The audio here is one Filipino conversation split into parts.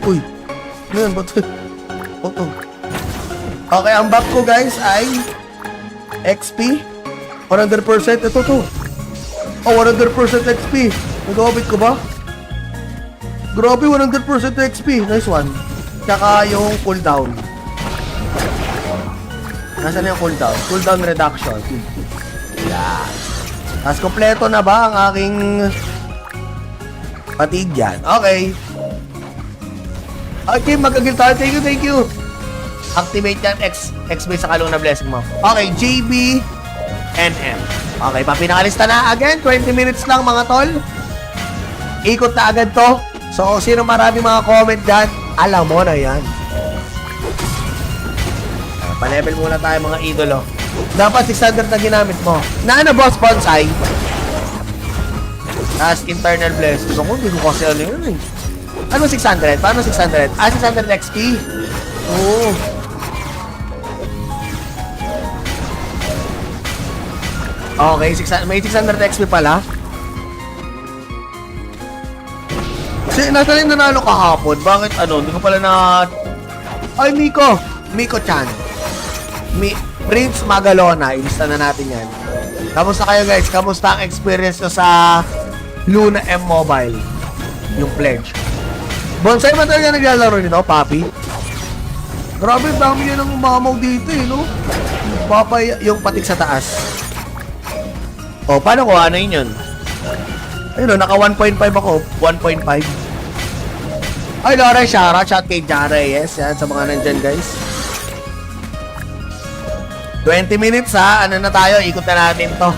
Uy, ano yan? Ba't? Oto. Okay, ang back ko guys ay XP. 100%. Ito to. Oh, 100% XP. Nag-orbit ko ba? Grabe, 100% XP. Nice one. Tsaka yung cooldown. Nasaan na yung cooldown? Cooldown reduction. Yeah. Tapos kompleto na ba ang aking fatigue yan? Okay. Okay, mag-agil tayo. Thank you. Activate yan. XP sa Kaluna Blessing mo. Okay, JB NM. Okay, papinakalista na. Again, 20 minutes lang mga tol. Ikot na agad to. So, sino marami mga comment dyan, alam mo na yan. Pa-level muna tayo mga idolo. Dapat 600 na ginamit mo. Na ano boss, bonsai? As internal blessing. So, hindi ko kasi ano yun eh. Ano 600? Paano 600? 600 XP? Oo. Okay, may 600 XP pala. Kasi nasa rin nanalo kahapon. Bakit ano? Hindi ko pala na... Ay, Miko-chan. Prince Magalona. Ilista na natin yan. Kamusta kayo guys? Kamusta ang experience nyo sa Luna M Mobile? Yung pledge. Bonsai ba talaga naglalaro nito, Papi? Grabe, dami yun ang mamaw dito eh, no? Papay, yung patik sa taas. O, paano ko? Ano yun? Ayun, naka 1.5 ako. 1.5. Ay, Laura, shout kay Jara. Yes, yan, sa mga nandyan, guys. 20 minutes, ha? Ano na tayo? Ikot na natin to.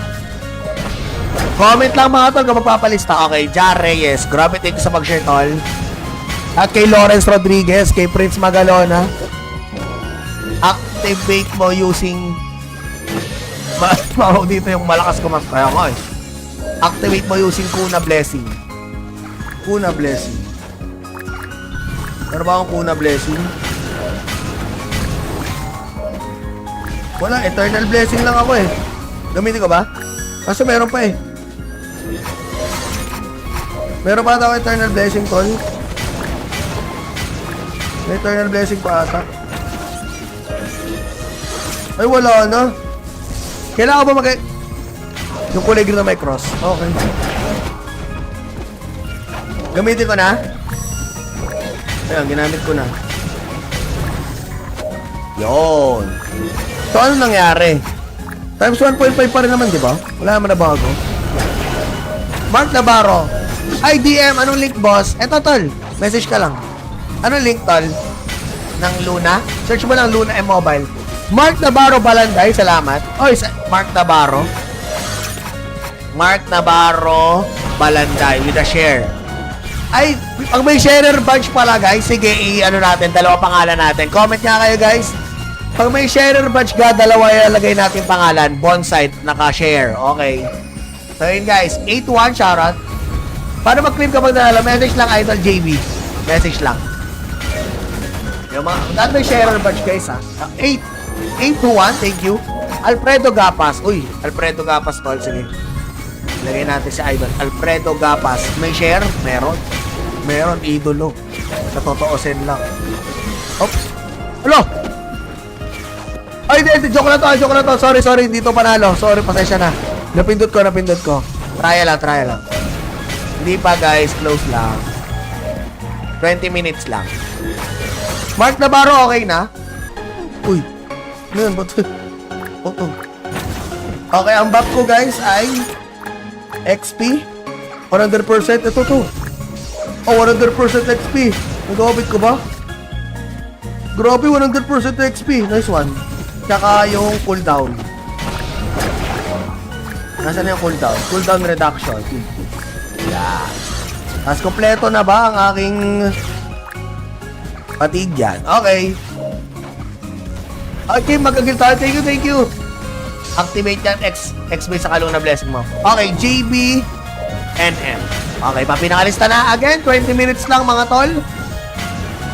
Comment lang mga tol kung magpapalista. Okay, Jara, yes. Grabe, thank you sa mag-share, tol. At kay Lawrence Rodriguez, kay Prince Magalona. Activate mo using... Maho dito yung malakas ko mas kaya ko eh. Activate mo using Kuna Blessing. Kuna Blessing. Ano ba akong Kuna Blessing? Wala, Eternal Blessing lang ako eh. Gamitin ko ba? Kasi meron pa eh. Meron pa ako Eternal Blessing, tol. May Eternal Blessing pa ata. Ay, wala na. Kailangan ba yung kulay green na may cross? Okay. Gamitin ko na. Ayan, ginamit ko na. Yun. So, ano nangyari? Times 1.5 pa rin naman, di ba? Wala naman na bago. Mark Navarro. Ay, DM, anong link, boss? Eto, tol. Message ka lang. Anong link, tol? Ng Luna? Search mo lang Luna M Mobile. Mark Navarro Balanday, salamat. Oy, Mark Navarro. Mark Navarro Balanday with a share. Ay, pag may sharer badge pala guys, sige, i-ano natin, dalawa pangalan natin. Comment nga kayo guys. Pag may sharer badge ka, dalawa ilalagay natin pangalan. Bonsai, naka-share. Okay. So yun guys, 8-1, shoutout. Paano mag-claim kapag nanalo? Message lang, Idol JB. Message lang. Yung mga, dahil may sharer badge guys ha. 8-1, thank you. Alfredo Gapas. Uy, Alfredo Gapas, tol. Sige. Lagay natin si Idol. Alfredo Gapas. May share? Meron. Meron, idolo. Sa totoosin lang. Oops. Hello! Ay, hindi. Joke na to. Sorry. Dito panalo. Sorry, pasensya na. Napindot ko. Try lang. Hindi pa, guys. Close lang. 20 minutes lang. Mark Navarro, okay na? Uy. Ano yan? Ba't? Oto. Okay, ang back ko guys ay XP. 100%. Ito to. Oh, 100% XP. Nag-orbit ko ba? Grabe, 100% XP. Nice one. Tsaka yung cooldown. Nasaan na yung cooldown? Cooldown reduction. Yeah. Tapos kompleto na ba ang aking fatigue yan? Okay. Okay, mag-agil tayo. Thank you. Activate yan. XP sa Kaluna Blessing mo. Okay, JB NM. Okay, papinakalista na. Again, 20 minutes lang mga tol.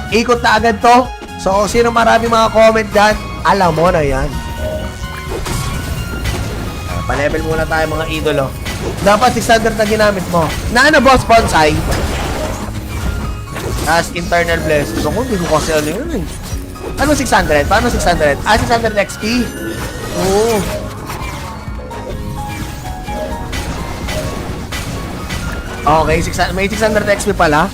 Ikot na agad to. So, sino marami mga comment dyan, alam mo na yan. Pa-level muna tayo mga idolo. Dapat 600 na ginamit mo. Na ano boss, bonsai? Tapos internal blessing. Ako, hindi ko kasi ano yun eh. Ano 600? Paano 600? 600 XP? Oo. Okay, may 600 XP pala.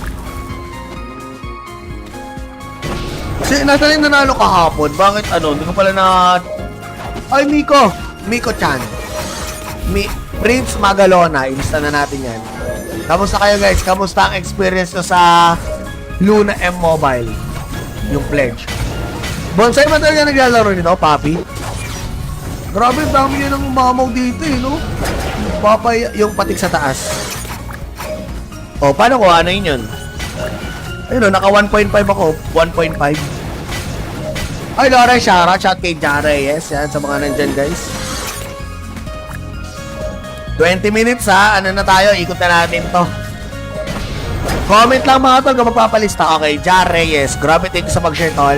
Kasi nasa rin nanalo kahapon. Bakit ano? Hindi ko pala na... Ay, Miko! Miko-chan. Prince Magalona. Ilista na natin yan. Kamusta kayo guys? Kamusta ang experience nyo sa Luna M Mobile? Yung pledge. Bonsai ba talaga naglalaro nito, Papi? Grabe, dami nyo ng umamaw dito eh, no? Papay, yung patik sa taas. O, paano ko? Ano yun yun? Ayun o, naka 1.5 ako. 1.5. Ay, Laura, shout kay Jara. Yes, yan, sa mga nandyan, guys. 20 minutes, ha? Ano na tayo? Ikot na natin to. Comment lang mga tol kung magpapalista. Okay, Jar Reyes. Grabe, thank you sa pag-share, tol.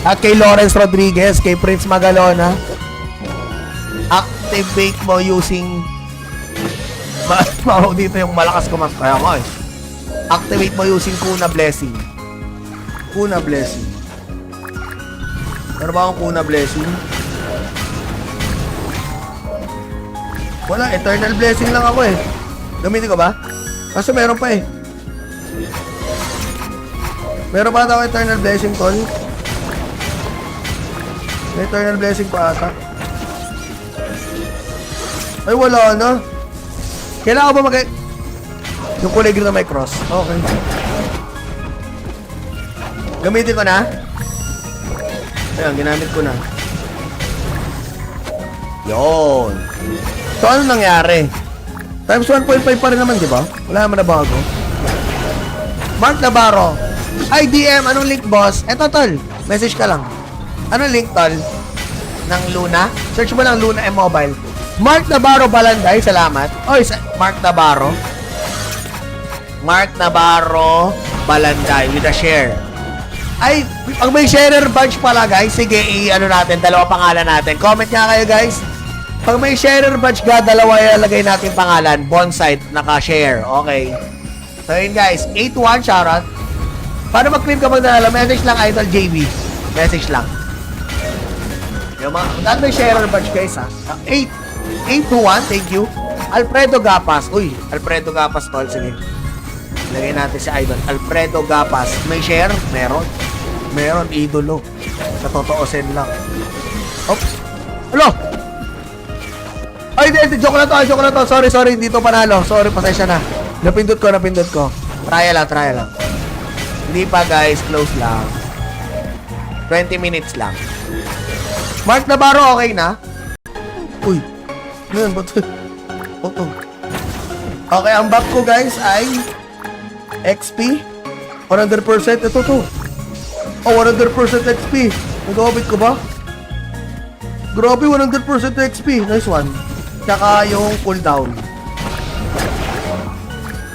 At kay Lawrence Rodriguez, kay Prince Magalona. Activate mo using... Mao dito yung malakas kumas. Kaya ko eh. Activate mo using Kuna Blessing. Kuna Blessing. Ano ba akong Kuna Blessing? Wala, Eternal Blessing lang ako eh. Gamitin ko ba? Kasi meron pa eh. Meron pa ako Eternal Blessing, tol. May Eternal Blessing pa ata. Ay, wala na. Kailangan ba yung kulay green na may cross? Okay. Gamitin ko na. Ayan, ginamit ko na. Yun. So, ano nangyari? Times 1.5 pa rin naman, di ba? Wala naman na bago. Mark Navarro. Ay, DM, anong link, boss? Eto, tol. Message ka lang. Anong link, tol? Ng Luna? Search mo lang Luna M Mobile. Mark Navarro Balanday, salamat. Oy, Mark Navarro. Mark Navarro Balanday with a share. Ay, pag may sharer badge pala, guys, sige, ano natin, dalawa pangalan natin. Comment nga kayo, guys. Pag may sharer badge ka, dalawa ilalagay natin pangalan. Bonsai, naka-share. Okay. So, yun, guys. 8-1, shoutout. Paano mag-claim kapag nanalo? Message lang, Idol JB. Message lang. Yung mga, dahil may sharer badge, guys, ha? 8-1, thank you. Alfredo Gapas. Uy, Alfredo Gapas, tol. Sige. Lagay natin si Idol. Alfredo Gapas. May share? Meron. Meron, idolo. Sa totoosin lang. Oops. Hello! Ay, hindi. Joke na to. Sorry. Hindi to panalo. Sorry, pasensya na. Napindot ko. Try lang. Hindi pa, guys. Close lang. 20 minutes lang. Mark Navarro, okay na? Uy. Ngayon, ba't? Okay, ang back ko, guys, ay XP. 100%. Ito to. Oh, 100% XP. Nag-obit ko ba? Grabe, 100% XP. Nice one. Tsaka yung cooldown.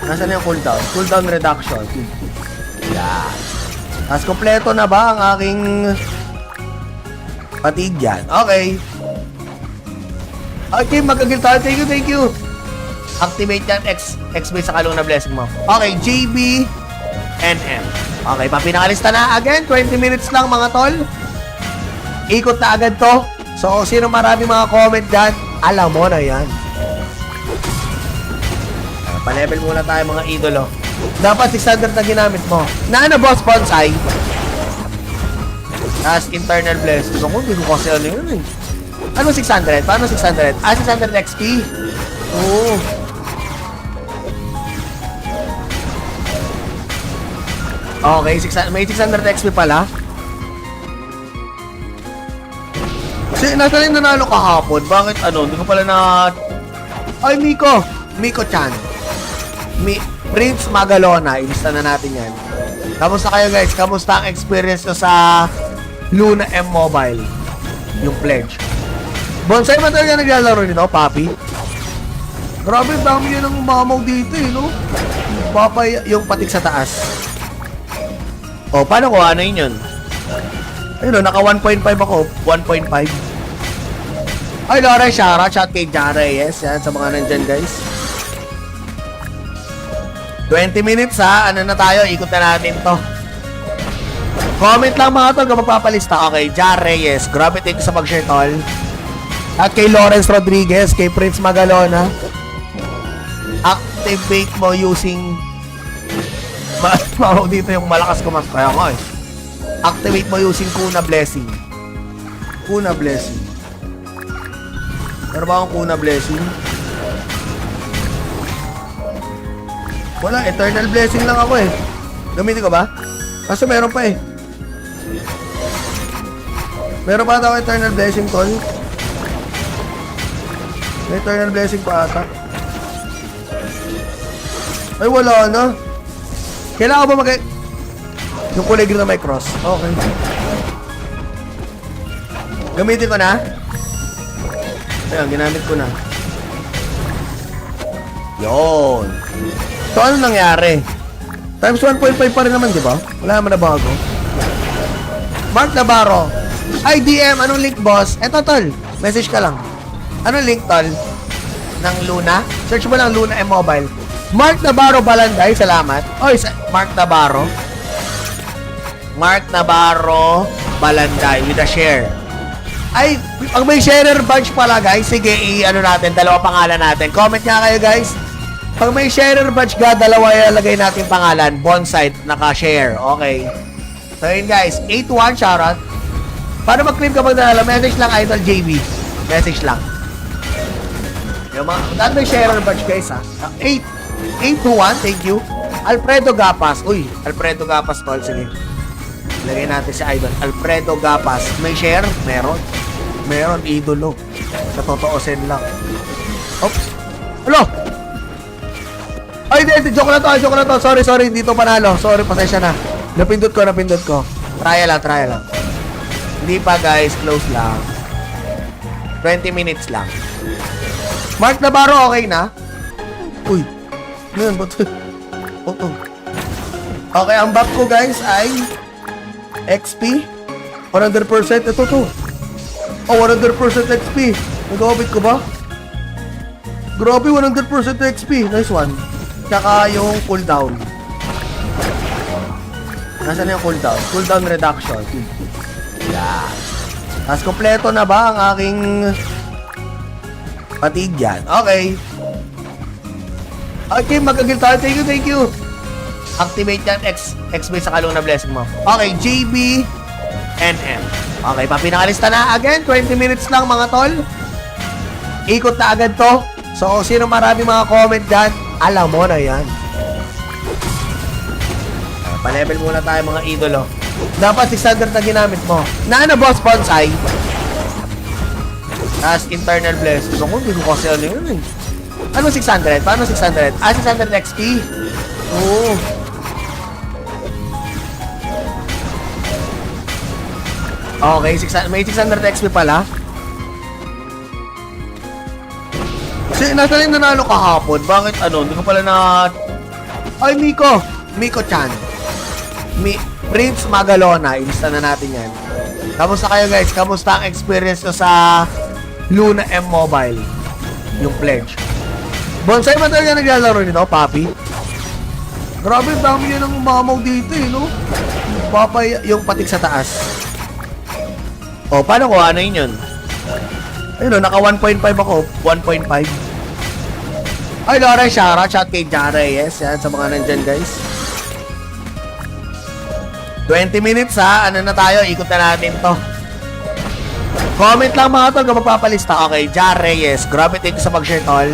Nasaan yung cooldown? Cooldown reduction. Yeah. Tapos kompleto na ba ang aking patig yan? Okay. Okay, mag-agil tayo. Thank you. Activate yan. XP sa kalong na blessing mo. Okay, JB NM. Okay, papinakalista na. Again, 20 minutes lang mga tol. Ikot na agad to. So, sino maraming mga comment dyan, alam mo na yan. Pa-level muna tayo mga idolo. Dapat 600 na ginamit mo. Na ano, boss, bonsai? Tapos internal blessing. Ako, hindi ko kasi ano yun eh. Ano 600? Paano 600? 600 XP? Oo. Okay, may 600 XP pala. Kasi nasa rin nanalo kahapon. Bakit ano? Hindi ko pala na... Ay, Miko! Miko-chan. Prince Magalona. Ilista na natin yan. Kamusta kayo guys? Kamusta ang experience nyo sa Luna M Mobile? Yung pledge. Bonsai ba talaga naglalaro nito, Papi? Grabe, dami nyo ng umamaw dito eh, no? Papay, yung patik sa taas. O, paano ko? Ano yun? Ayun o, naka 1.5 ako. 1.5. Ay, Laura, shout kay Jara. Yes, yan, sa mga nandyan, guys. 20 minutes ha. Ano na tayo? Ikot na natin to. Comment lang mga tol kung magpapalista. Okay, Jar Reyes. Grabe, thank you sa pag-share tol. At kay Lawrence Rodriguez, kay Prince Magalona. Activate mo using... Mao dito yung malakas ko mas kaya ko eh. Activate mo using Kuna Blessing. Kuna Blessing. Meron ba akong Kuna Blessing? Wala, Eternal Blessing lang ako eh. Gamitin ko ba? Kaso meron pa eh. Meron pa ata ako Eternal Blessing, tol. May Eternal Blessing pa ata. Ay, wala na. Kailangan ba yung kulay green na may cross? Okay. Gamitin ko na. Ayan, ginamit ko na. Yun. So, ano nangyari? Times 1.5 pa rin naman, di ba? Wala naman na bago. Mark Navarro. Ay, DM, anong link, boss? Eto, tol. Message ka lang. Anong link, tol? Ng Luna? Search mo lang Luna M-Mobile. Mark Navarro Balanday, salamat. Oy, Mark Navarro. Mark Navarro Balanday with a share. Ay, pag may sharer badge pala, guys, sige, ano natin, dalawa pangalan natin. Comment nga kayo, guys. Pag may sharer badge ka, dalawa ilalagay natin pangalan. Bonsai, naka-share. Okay. So, yun, guys. 8-1, shoutout. Para mag-claim kapag nalala, message lang, Idol JB. Message lang. Yung mga, dahil may sharer badge, guys, ha. 8-1, thank you. Alfredo Gapas. Uy, Alfredo Gapas, tol. Sige. Lagay natin si Idol. Alfredo Gapas. May share? Meron. Meron, idolo. Sa totoo, send lang. Oops. Hello! Ay, joke na to. Sorry, hindi to panalo. Sorry, pasensya na. Napindot ko. Try lang. Hindi pa, guys. Close lang. 20 minutes lang. Mark Navarro, okay na? Uy. Ngayon, ba't? Oto. Okay, ang back ko, guys, ay XP. 100%. Ito to. Oh, 100% XP. Nag-obit ko ba? Grabe, 100% XP. Nice one. Tsaka yung cooldown. Nasaan yung cooldown? Cooldown reduction. Yeah. Tapos kompleto na ba ang aking patig yan? Okay. Okay, mag-agil tayo. Thank you. Activate yan. X-base sa Kaluna Blessing mo. Okay, JB NM. Okay, papinakalista na. Again, 20 minutes lang mga tol. Ikot na agad to. So, sino marami mga comment dyan, alam mo na yan. Pa-level muna tayo mga idolo. Dapat 600 na ginamit mo. Na ano boss, bonsai? As internal blessing. Ako, hindi ko kasi ano yun eh. Ano 600? Paano 600? 600 XP? Oo. Okay, may 600 XP pala. Kasi nasa rin nanalo kahapon. Bakit ano? Hindi ko pala na... Ay, Miko-chan. Prince Magalona. Ilista na natin yan. Kamusta kayo guys? Kamusta ang experience ko sa Luna M-Mobile? Yung pledge. Bonsai ba talaga naglalaro nito, papi? Grabe, dami yun ang umamaw dito eh, no? Papay, yung patik sa taas. O, paano ko? Ano yun? Ayun o, naka 1.5 ako. 1.5. Ay, Lore, shout kay Jar Reyes. Yan, sa mga nandyan, guys. 20 minutes, ha? Ano na tayo? Ikot na natin to. Comment lang mga tol kung magpapalista. Okay, Jar Reyes. Grabe, thank you sa pag-share, tol.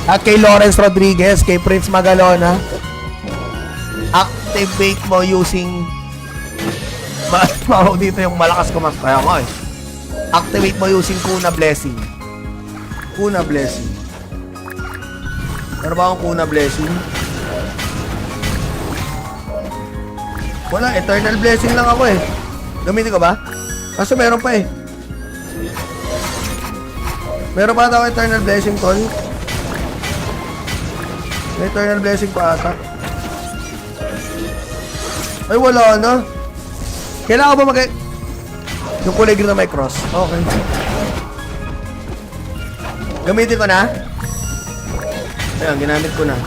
At kay Lawrence Rodriguez, kay Prince Magalona. Activate mo using... Mao dito yung malakas ko mas kaya ko eh. Activate mo using Kuna Blessing. Kuna Blessing. Meron ba akong Kuna Blessing? Wala, Eternal Blessing lang ako eh. Gamitin ko ba? Kaso meron pa eh. Meron pa ata ako Eternal Blessing, tol. May Eternal Blessing pa ata. Ay, wala na. Kailangan ba yung kulay green na may cross? Okay. Gamitin ko na. Ayan, ginamit ko na.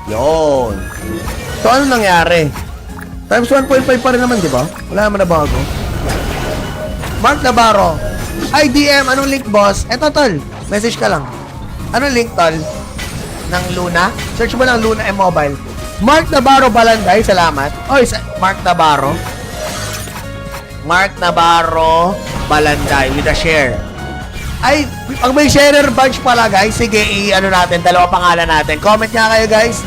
Yun. So, ano nangyari? Times 1.5 pa rin naman, di ba? Wala naman na bago. Mark Navarro. Ay, DM, anong link, boss? Eto, tol. Message ka lang. Anong link, tol? Ng Luna? Search mo lang Luna M-Mobile. Mark Navarro Balanday, salamat. Oy, Mark Navarro. Mark Navarro Balanday with a share. Ay, pag may sharer badge pala, guys, sige, i-ano natin, dalawa pangalan natin. Comment nga kayo, guys.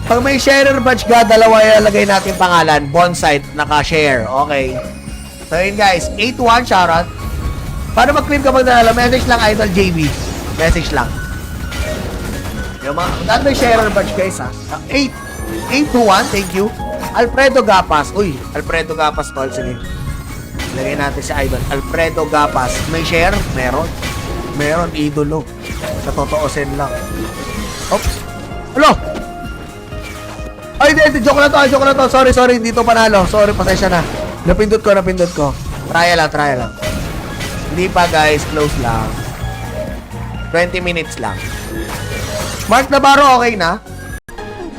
Pag may sharer badge ka, dalawa ilalagay natin pangalan. Bonsite, naka-share. Okay. So, yun, guys. 8-1, shoutout. Para mag-claim ka pag nalala, message lang, Idol JB. Message lang. Yung mga, dahil may sharer badge, guys, ha. 8-1, thank you. Alfredo Gapas. Uy, Alfredo Gapas, tol. Sige. Lagay natin si Idol. Alfredo Gapas. May share? Meron. Meron, idolo. Sa totoosin lang. Oops. Hello! Ay, hindi. Joke na to. Sorry. Hindi to panalo. Sorry, pasensya na. Napindot ko. Try lang. Hindi pa, guys. Close lang. 20 minutes lang. Mark Navarro, okay na?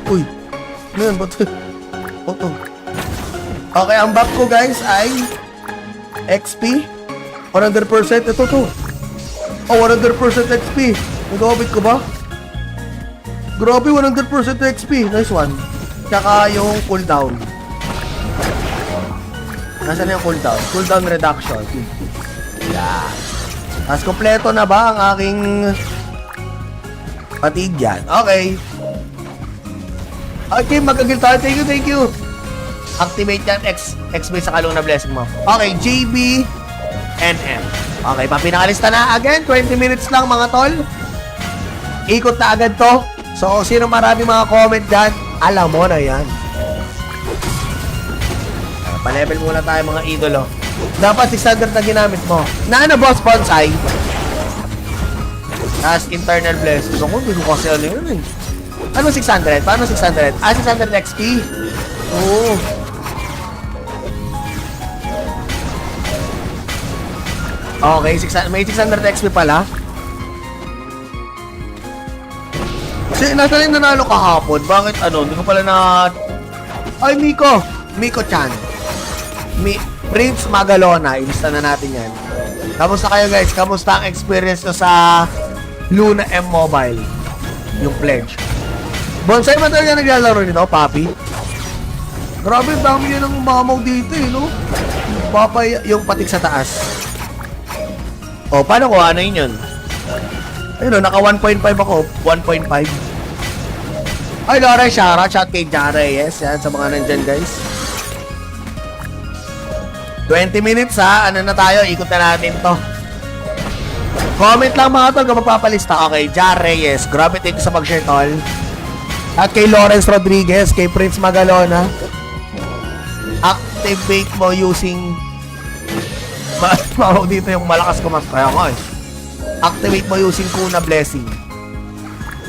Uy. Ano yan? Ba't? Oto. Okay, ang back ko, guys, ay XP. 100%. Ito to. Oh, 100% XP. Nag-obit ko ba? Grabe, 100% XP. Nice one. Tsaka yung cooldown. Nasaan yung cooldown? Cooldown reduction. Yan. Tapos kompleto na ba ang aking patig yan? Okay. Okay, mag-agil tayo. Thank you. Activate yan. X-base sa Kaluna blessing mo. Okay, JB NM. Okay, papinakalista na. Again, 20 minutes lang mga tol. Ikot na agad to. So, sino marami mga comment dyan, alam mo na yan. Pa-level muna tayo mga idolo. Dapat 600 na ginamit mo. Na boss bonsai. Tapos internal bless. Gusto ko, hindi ko kasi ano yun eh. Ano 600? Paano 600? 600 XP. Oo. Okay, may 600 XP pala. Kasi nasa rin nanalo kahapon. Bakit ano? Hindi ko pala na... Ay, Miko-chan. Prince Magalona. Ilista na natin yan. Kamusta kayo, guys? Kamusta ang experience nyo sa Luna M-Mobile? Yung pledge. Bonsai man talaga naglalaro nito, papi. Grabe, dami yun ang mamaw dito eh, no? Papay yung patik sa taas. O, paano ko? Ano yun? Ayun, naka 1.5 ako. 1.5. Ay, Lore, shout kay Jare. Yes, yan, sa mga nandyan, guys. 20 minutes, ha? Ano na tayo? Ikot na natin to. Comment lang, mga tol, kung magpapalista. Okay, Jare, yes. Grabe, thank you sa pag-share, tol. At kay Lawrence Rodriguez, kay Prince Magalona. Activate mo using... dito yung malakas ko mas kaya ko eh. Activate mo using Kuna Blessing.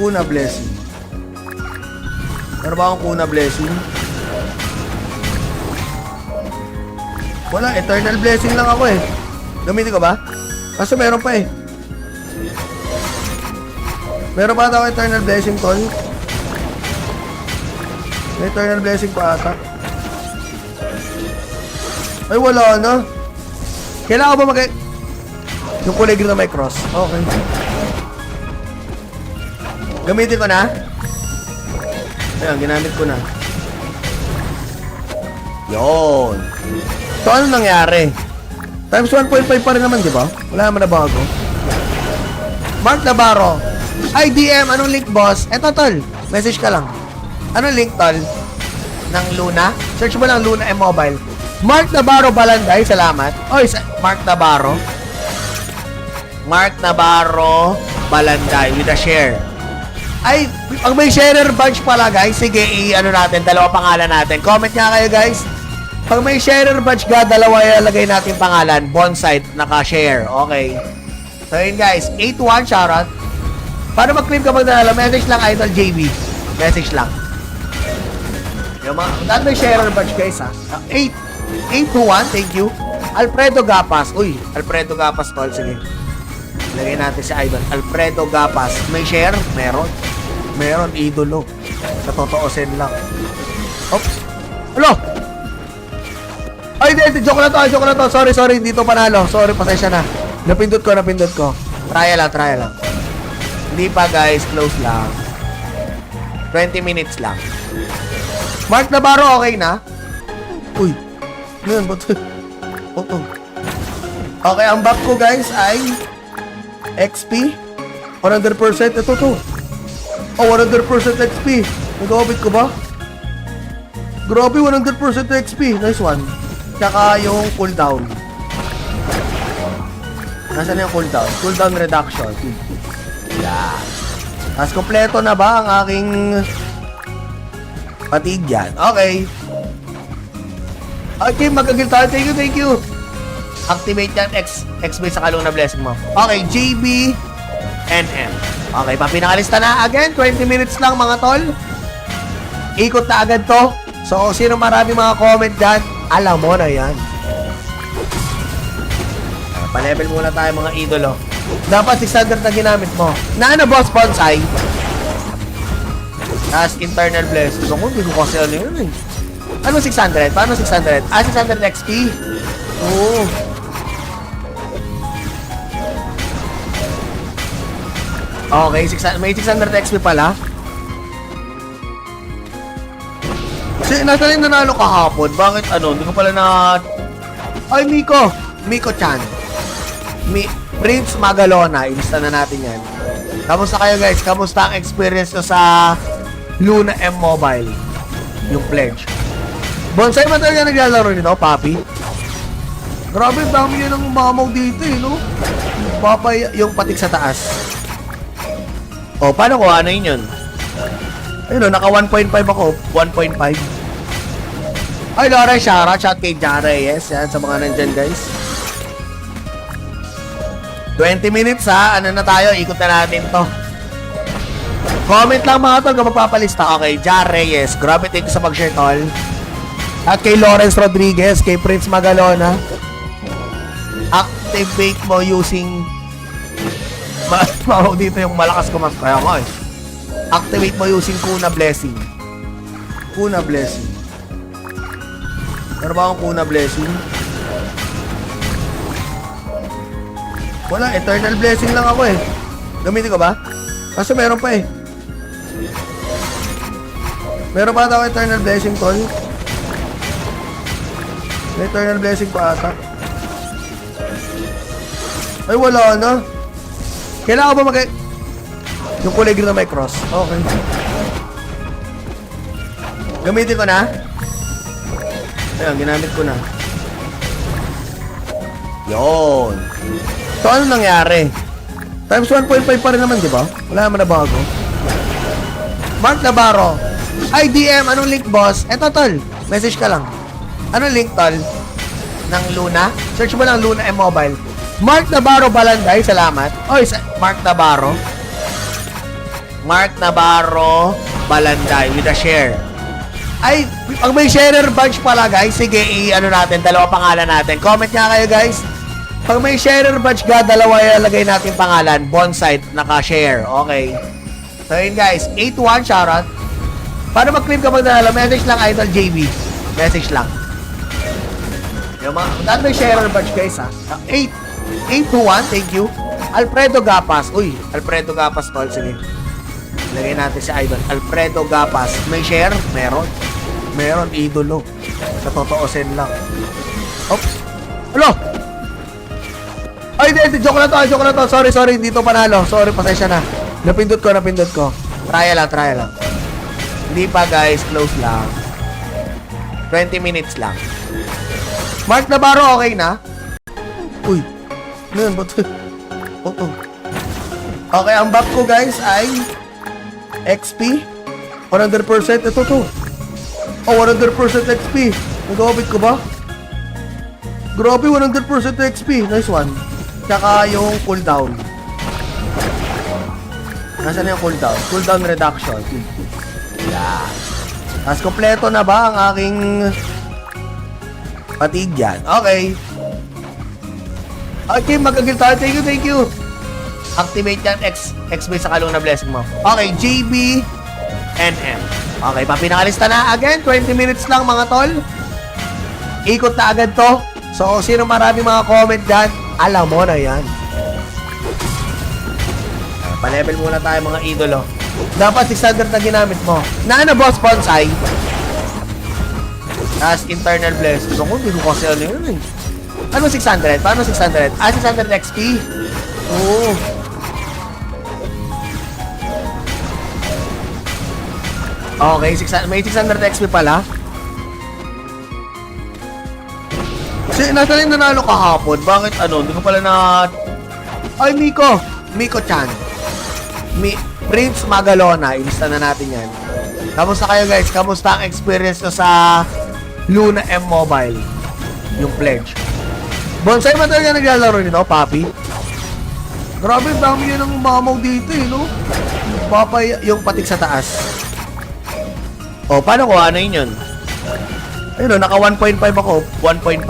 Kuna Blessing. Meron ba akong Kuna Blessing? Wala, Eternal Blessing lang ako eh. Gamitin ko ba? Kaso meron pa eh. Meron pa ata ako Eternal Blessing, tol. May Eternal Blessing pa ata. Ay, wala na. Kailangan ba yung kulay green na may cross? Okay. Gamitin ko na. Ayan, ginamit ko na. Yun. So, ano nangyari? Times 1.5 pa rin naman, di ba? Wala naman na bago. Mark Navarro. Ay, DM, anong link, boss? Eto, tol. Message ka lang. Anong link, tol? Ng Luna? Search mo lang Luna M-Mobile. Mark Navarro Balanday, salamat. Oy, Mark Navarro. Mark Navarro Balanday with a share. Ay, pag may sharer badge pala, guys, sige, i-ano natin, dalawa pangalan natin. Comment nga kayo, guys. Pag may sharer badge ka, dalawa ilalagay natin pangalan. Bonsite, naka-share. Okay. So, yun, guys. 8-1, shoutout. Para mag-claim ka pag nalala, message lang, Idol JB. Message lang. Yung mga, dahil may sharer badge, guys, ha. 8-1, thank you. Alfredo Gapas. Uy, Alfredo Gapas, tol. Sige. Lagay natin si Idol. Alfredo Gapas. May share? Meron. Meron, idolo. Sa totoosin lang. Oops. Alo! Ay, hindi. Joke na to. Sorry. Hindi to panalo. Sorry, pasensya na. Napindot ko. Try lang. Hindi pa, guys. Close lang. 20 minutes lang. Mark Navarro, okay na? Uy. Ano yan? Ba't? Oto. Okay, ang back ko, guys, ay XP. 100%. Ito to. Oh, 100% XP. Nag-orbit ko ba? Grabe, 100% XP. Nice one. Tsaka yung cooldown. Nasaan yung cooldown? Cooldown reduction. Yeah. Tapos kompleto na ba ang aking patig yan? Okay. Okay, mag-agil tayo. Thank you. Activate yan. X-base sa kalong na blessing mo. Okay, JB NM. Okay, papinakalista na. Again, 20 minutes lang mga tol. Ikot na agad to. So, sino marami mga comment dyan, alam mo na yan. Pa-level muna tayo mga idolo. Dapat 600 na ginamit mo. Na ano boss, bonsai? As internal blessings. Ako, hindi ko kasi ano yun eh. Ano 600? Paano 600? 600 XP? Oo. Okay, may 600 XP pala. Nasa rin nanalo kahapon. Bakit ano? Hindi ko pala na... Ay, Miko-chan. Prince Magalona. Ilista na natin yan. Kamusta kayo guys? Kamusta ang experience nyo sa Luna M Mobile? Yung pledge. Bonsai ba talaga naglalaro nito, Papi? Grabe, dami yun ang mamaw dito eh, no? Papay yung patik sa taas. O, paano ko? Ano yun? Ayun, naka 1.5 ako. 1.5. Ay, Laura, shout kay Jare. Yes, yan, sa mga nandyan, guys. 20 minutes, ha? Ano na tayo? Ikot na natin to. Comment lang mga tol kung magpapalista. Okay, Jare, yes. Grabe, thank you sa mag-share, tol. At kay Lawrence Rodriguez, kay Prince Magalona. Activate mo using... dito yung malakas ko mas kaya ko eh. Activate mo using Kuna Blessing. Kuna Blessing. Meron ba akong Kuna Blessing? Wala, Eternal Blessing lang ako eh. Gamitin ko ba? Kaso meron pa eh. Meron pa ako Eternal Blessing, tol. May Eternal Blessing pa ata. Ay, wala na. Kailangan ba yung kulay green na may cross? Okay. Gamitin ko na. Ayan, ginamit ko na. Yun. So, ano nangyari? Times 1.5 pa rin naman, di ba? Wala naman na bago. Mark Navarro. Ay, DM. Anong link, boss? Eto, tol. Message ka lang. Anong link, tol? Ng Luna? Search mo lang Luna M Mobile. Mark Navarro Balanday, salamat. Oy, Mark Navarro. Mark Navarro Balanday with a share. Ay, pag may sharer badge pala guys, sige, i-ano natin, dalawa pangalan natin. Comment nga kayo guys. Pag may sharer badge ka, dalawa ilalagay natin pangalan. Bonsai, naka-share. Okay. So yun guys, 8-1, shoutout. Paano mag-claim kapag nanalo? Message lang, Idol JB. Message lang. Yung mga, dahil may sharer badge guys ha. 8-1, thank you. Alfredo Gapas. Uy, Alfredo Gapas, tol. Sige. Lagay natin si Idol. Alfredo Gapas. May share? Meron. Meron, idolo. Sa totoosin lang. Oops. Alo! Ay, hindi. Joke na to. Sorry. Hindi to panalo. Sorry, pasensya na. Napindot ko. Try lang. Hindi pa, guys. Close lang. 20 minutes lang. Mark Navarro, okay na? Uy. Ano yan? Ba't? Oto. Okay, ang back ko guys ay XP. 100%. Ito to. Oh, 100% XP. Nag-orbit ko ba? Grabe, 100% XP. Nice one. Tsaka yung cooldown. Nasaan yung cooldown? Cooldown reduction. Yeah. Tapos kompleto na ba ang aking patig yan? Okay. Okay, mag-agil tayo. Thank you. Activate yan. X-base sa kalong na blessing mo. Okay, JB NM. Okay, papinakalista na. Again, 20 minutes lang mga tol. Ikot na agad to. So, sino marami mga comment dyan, alam mo na yan. Pa-level muna tayo mga idolo. Dapat 600 na ginamit mo. Na ano boss, bonsai? As internal blessing. So, hindi ko kasi ano yun eh. Ano 600? Paano 600? 600 XP? Oo. Okay, may 600 XP pala. Kasi nasa rin nanalo kahapon. Bakit ano? Hindi ko pala na... Ay, Miko! Miko-chan. Prince Magalona. Ilista na natin yan. Kamusta kayo guys? Kamusta ang experience nyo sa Luna M Mobile? Yung pledge. Bonsai ba talaga naglalaro nito, Papi? Grabe, dami yun ang mamaw dito eh, no? Papay, yung patik sa taas. O, paano ko? Ano yun? Ayun, naka 1.5 ako. 1.5.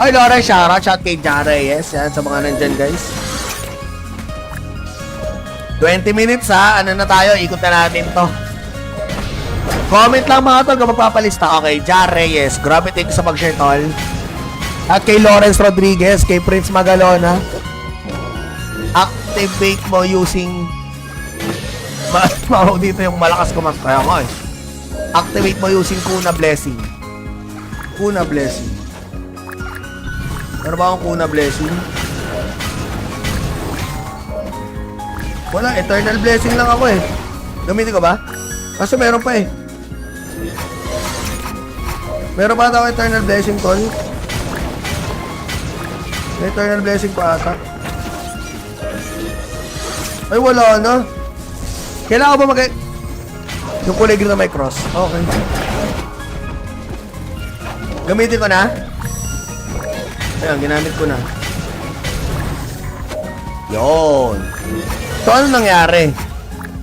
Ay, Laura, shout kay Jara, yes. Yan, sa mga nandyan, guys. 20 minutes, ha? Ano na tayo? Ikot na natin to. Comment lang mga tol kung magpapalista. Okay, Jara, yes. Grabe, thank you sa mag-share, tol. At kay Lawrence Rodriguez, kay Prince Magalona. Activate mo using... Maho dito yung malakas ko mas kaya mo eh. Activate mo using Kuna Blessing. Kuna Blessing. Ano ba akong Kuna Blessing? Wala, Eternal Blessing lang ako eh. Gamitin ko ba? Kasi meron pa eh. Meron pa ako Eternal Blessing, tol. May Eternal Blessing pa ata. Ay, wala na. Kailangan ba yung kulay green na may cross? Okay. Gamitin ko na. Ayan, ginamit ko na. Yun. So, ano nangyari?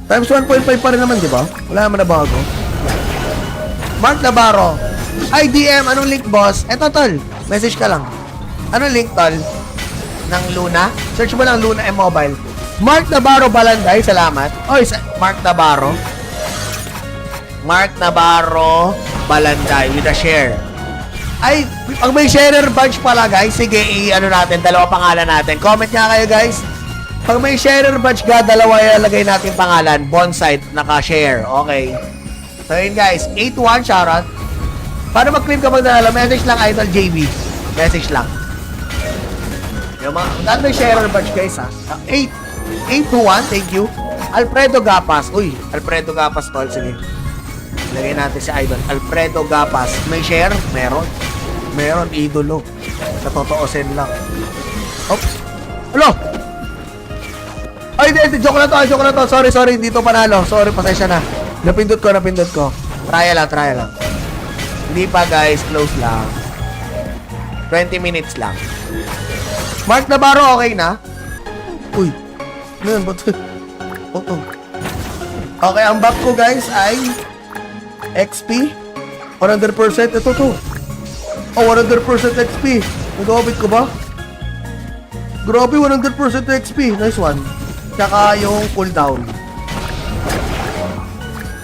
Times 1.5 pa rin naman, di ba? Wala naman na bago. Mark Navarro. Ay, DM, anong link, boss? Eto, tol. Message ka lang. Anong link, tol? Ng Luna? Search mo lang Luna M Mobile. Mark Navarro Balanday, salamat. Oy, Mark Navarro. Mark Navarro Balanday with a share. Ay, pag may sharer badge pala guys, sige, ano natin, dalawa pangalan natin. Comment nga kayo guys. Pag may sharer badge ka, dalawa ilalagay natin pangalan. Bonsai, naka-share. Okay. So yun guys, 8-1, shoutout. Paano mag-claim kapag nanalo? Message lang, Idol JB. Message lang. Yung mga, dahil may sharer badge guys ha. 8-1, thank you. Alfredo Gapas. Uy, Alfredo Gapas tol, sige. Lagay natin si Idol. Alfredo Gapas. May share? Meron. Meron, idolo. Sa totoosin lang. Oops. Hello! Ay, joke na to. Sorry, dito panalo. Sorry, pasensya na. Napindot ko. Try lang. Hindi pa guys, close lang. 20 minutes lang. Mark Navarro, okay na? Uy. Ano yan? Ba't? Okay, ang back ko guys ay XP 100%. Ito to. Oh, 100% XP. Nag-obit ko ba? Grabe, 100% XP. Nice one. Tsaka yung cooldown.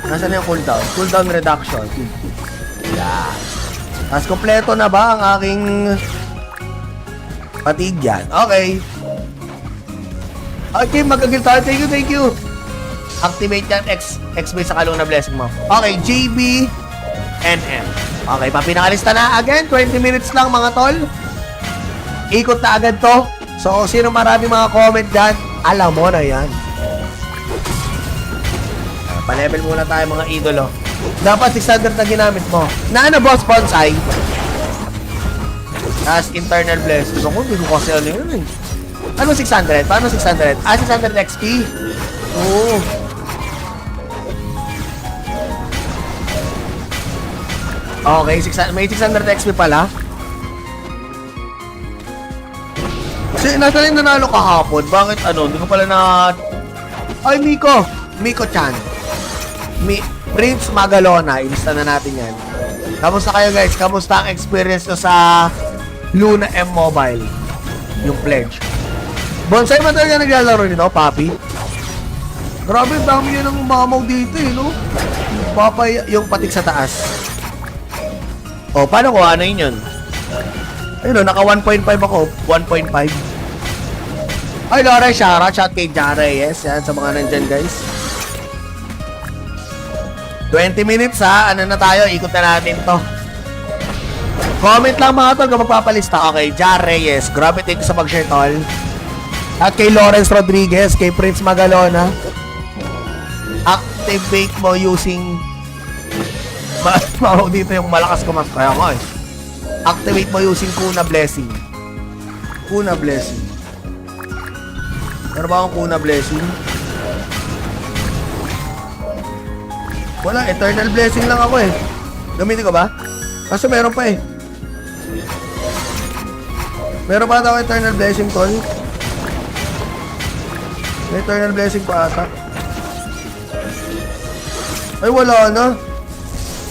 Nasaan yung cooldown? Cooldown reduction. Yeah. Tapos kompleto na ba ang aking patig yan? Okay. Okay, magagil tayo. Thank you. Activate yan, X-base sa Luna Blessing mo. Okay, JB, NM. Okay, papinakalista na. Again, 20 minutes lang mga tol. Ikot na agad to. So, sino marami mga comment dyan, alam mo na yan. Pa-level muna tayo mga idolo. Dapat 600 na ginamit mo. Na ano boss, bonsai? As internal blessing. So, hindi ko kasi ano yun eh. Ano 600? Paano 600? 600 XP? Oo. Okay, may 600 XP pala. Kasi nasa rin nanalo kahapon. Bakit ano? Hindi ko pala na... Ay, Miko! Miko-chan. Prince Magalona. Ilista na natin yan. Kamusta kayo guys? Kamusta ang experience nyo sa Luna M Mobile? Yung pledge. Bonsai ba talaga naglalaro nito, Papi? Grabe, dami yun ng mamaw dito eh, no? Papay, yung patik sa taas. O, paano ko ano yun? Ayun, naka 1.5 ako. 1.5. Ay, Laura, shout kay Jara, yes. Yan, sa mga nandyan, guys. 20 minutes, ha? Ano na tayo? Ikot na natin to. Comment lang mga tol kung magpapalista. Okay, Jara, yes. Grabe, thank you sa mag-share, tol. At kay Lawrence Rodriguez, kay Prince Magalona. Activate mo using... dito yung malakas kumas. Kaya nga eh. Activate mo using Kuna Blessing. Kuna Blessing. Meron ba akong Kuna Blessing? Wala, Eternal Blessing lang ako eh. Gamitin ko ba? Kaso meron pa eh. Meron pa ako Eternal Blessing, tol. May Eternal Blessing pa ata. Ay, wala na.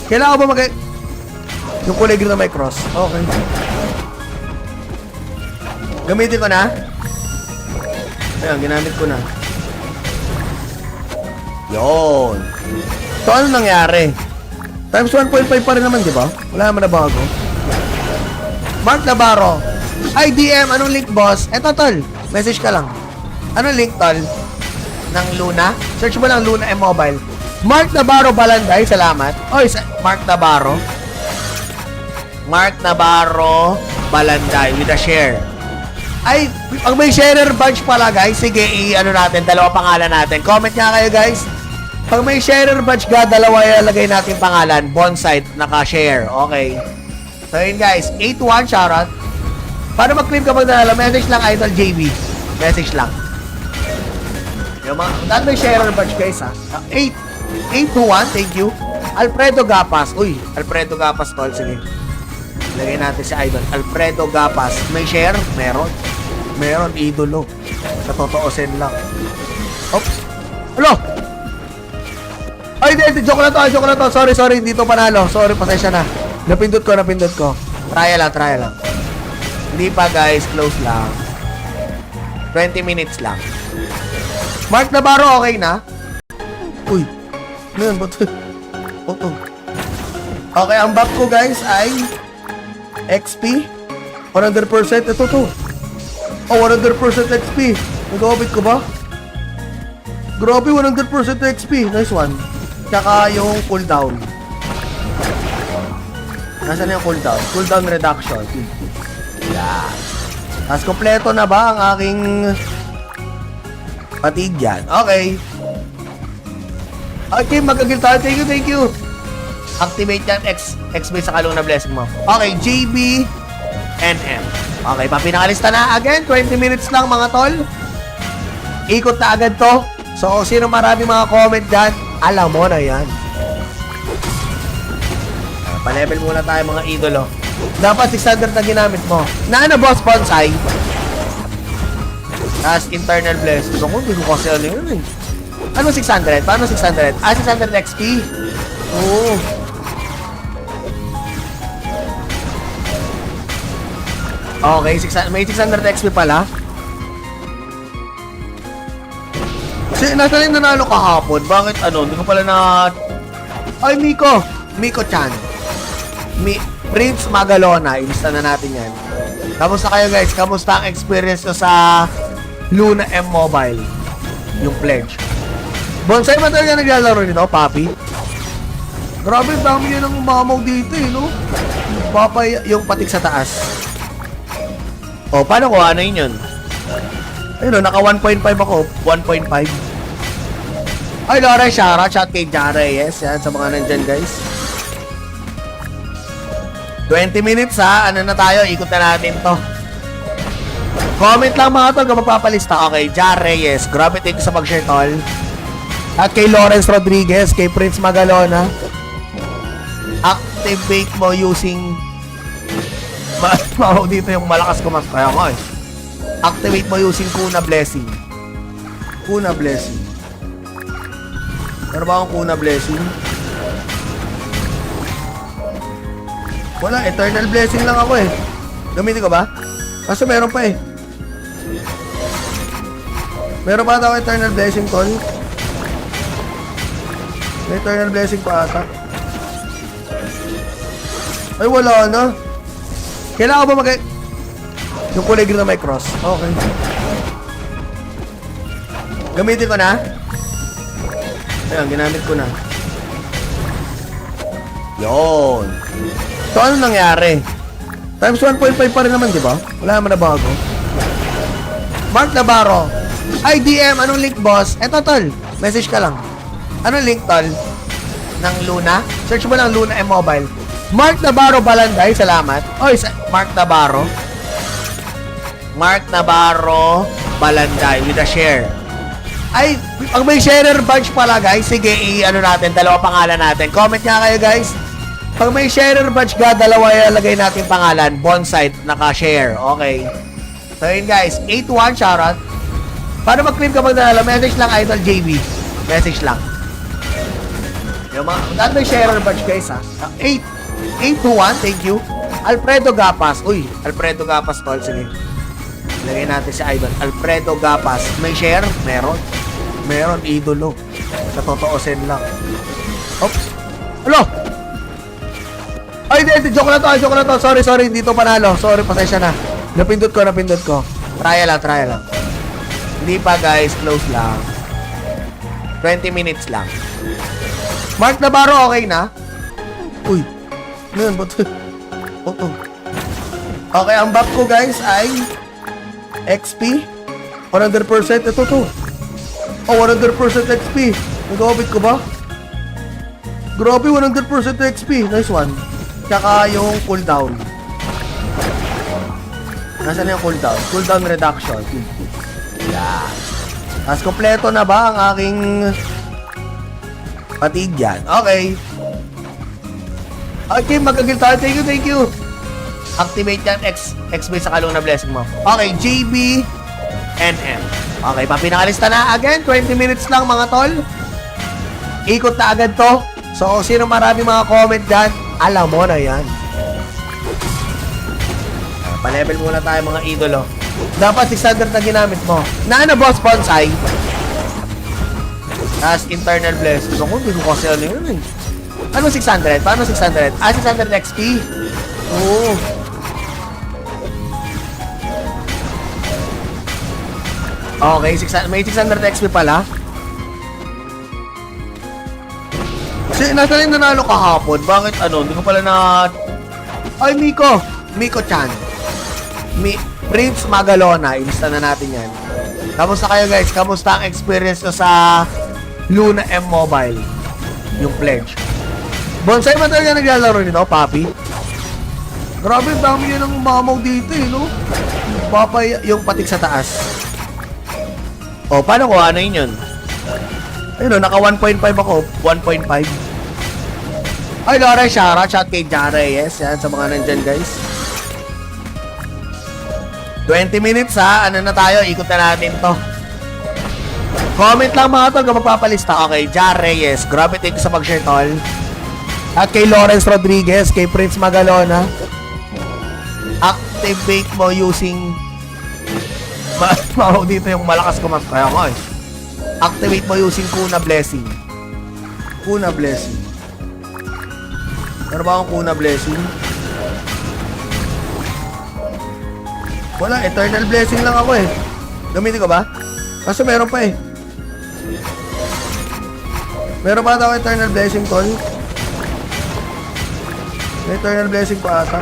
Kailangan ba yung kulay green na may cross? Okay. Gamitin ko na. Ayan, ginamit ko na. Yun. So, ano nangyari? Times 1.5 pa rin naman, di ba? Wala naman na bago. Mark Navarro. Ay, DM, anong link, boss? Eto, tol. Message ka lang. Anong link, tol? Ng Luna? Search mo lang Luna M-Mobile. Mark Navarro Balanday, salamat. Oy, Mark Navarro. Mark Navarro Balanday with a share. Ay, pag may sharer badge pala, guys, sige, i-ano natin, dalawa pangalan natin. Comment nga kayo, guys. Pag may sharer badge ka, dalawa ilalagay natin pangalan. Bonsai, naka-share. Okay. So, yun, guys. 8-1, shoutout. Paano mag-claim kapag nalala? Message lang, Idol JB. Message lang. Yung mga, dahil may sharer badge, guys, ha? 8-1, thank you. Alfredo Gapas. Uy, Alfredo Gapas, tol. Sige. Lagay natin si Idol. Alfredo Gapas. May share? Meron. Meron, idolo. Sa totoosin lang. Oops. Hello! Ay, hindi. Joke na to. Sorry. Dito panalo. Sorry, pasensya na. Napindot ko. Try lang. Hindi pa, guys. Close lang. 20 minutes lang. Mark Navarro, okay na? Uy. Ano yan? Ba't? Okay, ang back ko, guys, ay XP. 100%. Ito to. Oh, 100% XP. Nag-obit ko ba? Grabe, 100% XP. Nice one. Tsaka yung cooldown. Nasaan yung cooldown? Cooldown reduction. Yeah. Tapos kompleto na ba ang aking patig yan? Okay. Okay, mag-agil tayo. Thank you. Activate yan. XP sa Luna Blessing mo. Okay, JB NM. Okay, papinakalista na. Again, 20 minutes lang mga tol. Ikot na agad to. So, sino maraming mga comment dyan, alam mo na yan. Pa-level muna tayo mga idolo. Dapat 600 na ginamit mo. Na ano, boss, bonsai? Tapos internal blessing. Ako, hindi ko kasi ano yun eh. Ano 600? Paano 600? 600 XP? Oo. Okay, may 600 XP pala. Nasa rin nanalo kahapon. Bakit ano? Hindi ko pala na... Ay, Miko-chan. Prince Magalona. Ilista na natin yan. Kamusta kayo, guys? Kamusta ang experience ko sa Luna M-Mobile? Yung pledge. Bonsai ba talaga naglalaro nito, papi? Grabe, dami yun ng mamaw dito eh, no? Papay, yung patik sa taas. O, paano ko ano yun? Ayun, naka 1.5 ako. 1.5. Ay, Laura, shout kay Jara, yes. Yan, sa mga nandyan, guys. 20 minutes, ha? Ano na tayo? Ikot na natin to. Comment lang mga tol kung magpapalista. Okay, Jara, yes. Grabe, thank you sa mag-share, tol. At kay Lawrence Rodriguez, kay Prince Magalona. Activate mo using... dito yung malakas kumas. Kaya nga eh. Activate mo using Kuna Blessing. Kuna Blessing. Meron ba akong Kuna Blessing? Wala, Eternal Blessing lang ako eh. Gamitin ko ba? Kaso meron pa eh. Meron pa ako Eternal Blessing, tol. May eternal blessing pa ata. Ay, wala na. Kailangan ba yung kulay green na may cross? Okay. Gamitin ko na. Ayun, ginamit ko na. Yun. So, ano nangyari? Times 1.5 pa rin naman, di ba? Wala naman na bago. Mark Navarro. Ay, DM, anong link, boss? Eto, tol. Message ka lang. Anong link, tol? Ng Luna? Search mo lang Luna M-Mobile. Mark Navarro Balanday, salamat. Oy, Mark Navarro. Mark Navarro Balanday with a share. Ay, pag may sharer badge pala, guys, sige, ano natin, dalawa pangalan natin. Comment nga kayo, guys. Pag may sharer badge ka, dalawa ilalagay natin pangalan. Bonsite, naka-share. Okay. So, yun, guys. 8-1, shoutout. Paano mag-claim kapag nalala? Message lang, Idol JB. Message lang. Yung mga, dahil may sharer badge, guys, ha. 8-1, thank you. Alfredo Gapas. Uy, Alfredo Gapas, tol. Sige. Lagay natin si Idol. Alfredo Gapas. May share? Meron. Meron, idolo. Sa totoosin lang. Oops. Hello! Ay, joke na to. Sorry, hindi to panalo. Sorry, pasensya na. Napindot ko. Try lang. Hindi pa, guys. Close lang. 20 minutes lang. Mark Navarro, okay na? Uy. Ano yun? Ba't? Oto. Okay, ang back ko, guys, ay XP. 100%. Ito to. Oh, 100% XP. Nag-obit ko ba? Grabe, 100% XP. Nice one. Tsaka yung cooldown. Nasaan yung cooldown? Cooldown reduction. Yeah. Tapos kompleto na ba ang aking patig yan? Okay. Okay, mag-agil tayo. Thank you. Activate yan. X-base sa Luna blessing mo. Okay, JB NM. Okay, papinakalista na. Again, 20 minutes lang mga tol. Ikot na agad to. So, sino marami mga comment dyan, alam mo na yan. Pa-level muna tayo mga idolo. Dapat 600 na ginamit mo. Na ano boss, bonsai? Tapos internal bless. So, kung hindi ko kasi ano yun eh. Ano 600? Paano 600? 600 XP? Oo. Okay, may 600 XP pala. Kasi nasa rin nanalo kahapon. Bakit ano? Hindi ko pala na... Ay, Miko-chan. Prince Magalona. Ilista na natin yan. Kamusta kayo guys? Kamusta ang experience nyo sa Luna M-Mobile? Yung pledge. Bonsai ba talaga naglalaro nito, Papi? Grabe, dami yun ang mamaw dito eh, no? Papay yung patik sa taas. O, paano ko? Ano yun? Ayun o, naka 1.5 ako. 1.5. Ay, Lore, shout kay Jare. Yes, yan, sa mga nandyan, guys. 20 minutes, ha? Ano na tayo? Ikot na natin to. Comment lang mga tol kung magpapalista. Okay, Jare, yes. Grabe, thank you sa pag-share, tol. At kay Lawrence Rodriguez, kay Prince Magalona. Activate mo using... dito yung malakas ko mas. Kaya ko eh. Activate mo using Kuna Blessing. Kuna Blessing. Meron ba akong Kuna Blessing? Wala, Eternal Blessing lang ako eh. Gamitin ko ba? Kaso meron pa eh. Meron pa ako Eternal Blessing, tol. May Eternal Blessing pa ata.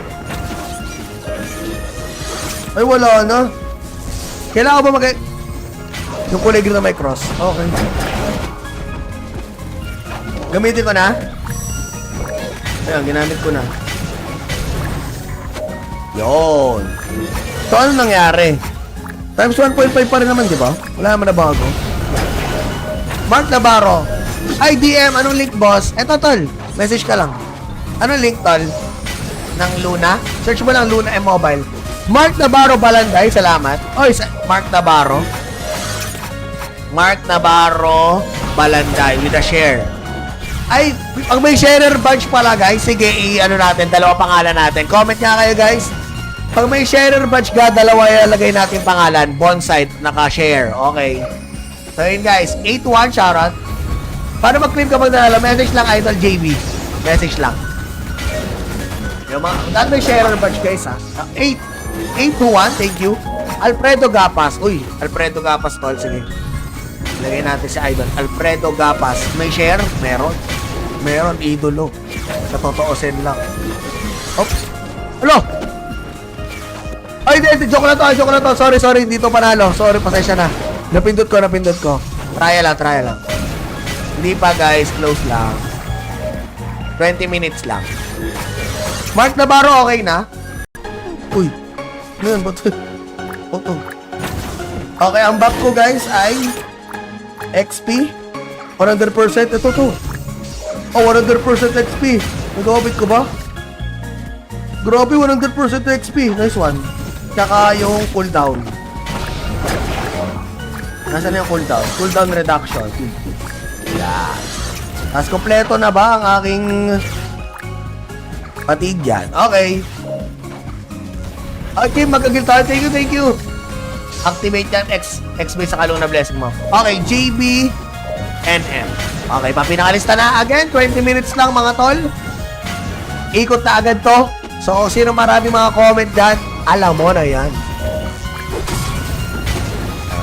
Ay, wala na. Kailangan ba yung kulay green na may cross? Okay. Gamitin ko na. Ayun, ginamit ko na. Yun. So, ano nangyari? Times 1.5 pa rin naman, di ba? Wala naman na bago. Mark Navarro. Ay, DM, anong link, boss? Eto, tol. Message ka lang. Anong link, tol? Ng Luna? Search mo lang Luna M-Mobile. Mark Navarro Balanday, salamat. Oy, Mark Navarro. Mark Navarro Balanday with a share. Ay, pag may sharer badge pala, guys, sige, ano natin, dalawa pangalan natin. Comment nga kayo, guys. Pag may sharer badge ka, dalawa ilalagay natin pangalan. Bonsite, naka-share. Okay. So, yun, guys. 8-1, shoutout. Paano mag-claim kapag nanalo? Message lang, Idol JB. Message lang. Yung mga, dahil may sharer badge guys ha. 821, thank you. Alfredo Gapas. Uy, Alfredo Gapas tol. Sige. Lagay natin si Idol. Alfredo Gapas. May share? Meron. Meron, idolo. Sa totoo sen lang. Oops. Hello? Ay, hindi. Joke na to. Sorry. Hindi to panalo. Sorry, pasensya na. Napindot ko. Try lang. Hindi pa guys. Close lang. 20 minutes lang. Mark Navarro, okay na? Uy. Ngayon, ba't? Oto. Okay, ang back ko guys ay XP. 100%. Ito to. Oh, 100% XP. Nag-orbit ko ba? Grabe, 100% XP. Nice one. Tsaka yung cooldown. Nasaan yung cooldown? Cooldown reduction. Yeah. Tapos kompleto na ba ang aking patig yan? Okay. Okay, mag-agil tayo. Thank you. Activate yan. X-base sa Kaluna Blessing mo. Okay, JB NM. Okay, papinakalista na. Again, 20 minutes lang mga tol. Ikot na agad to. So, sino marami mga comment dyan, alam mo na yan.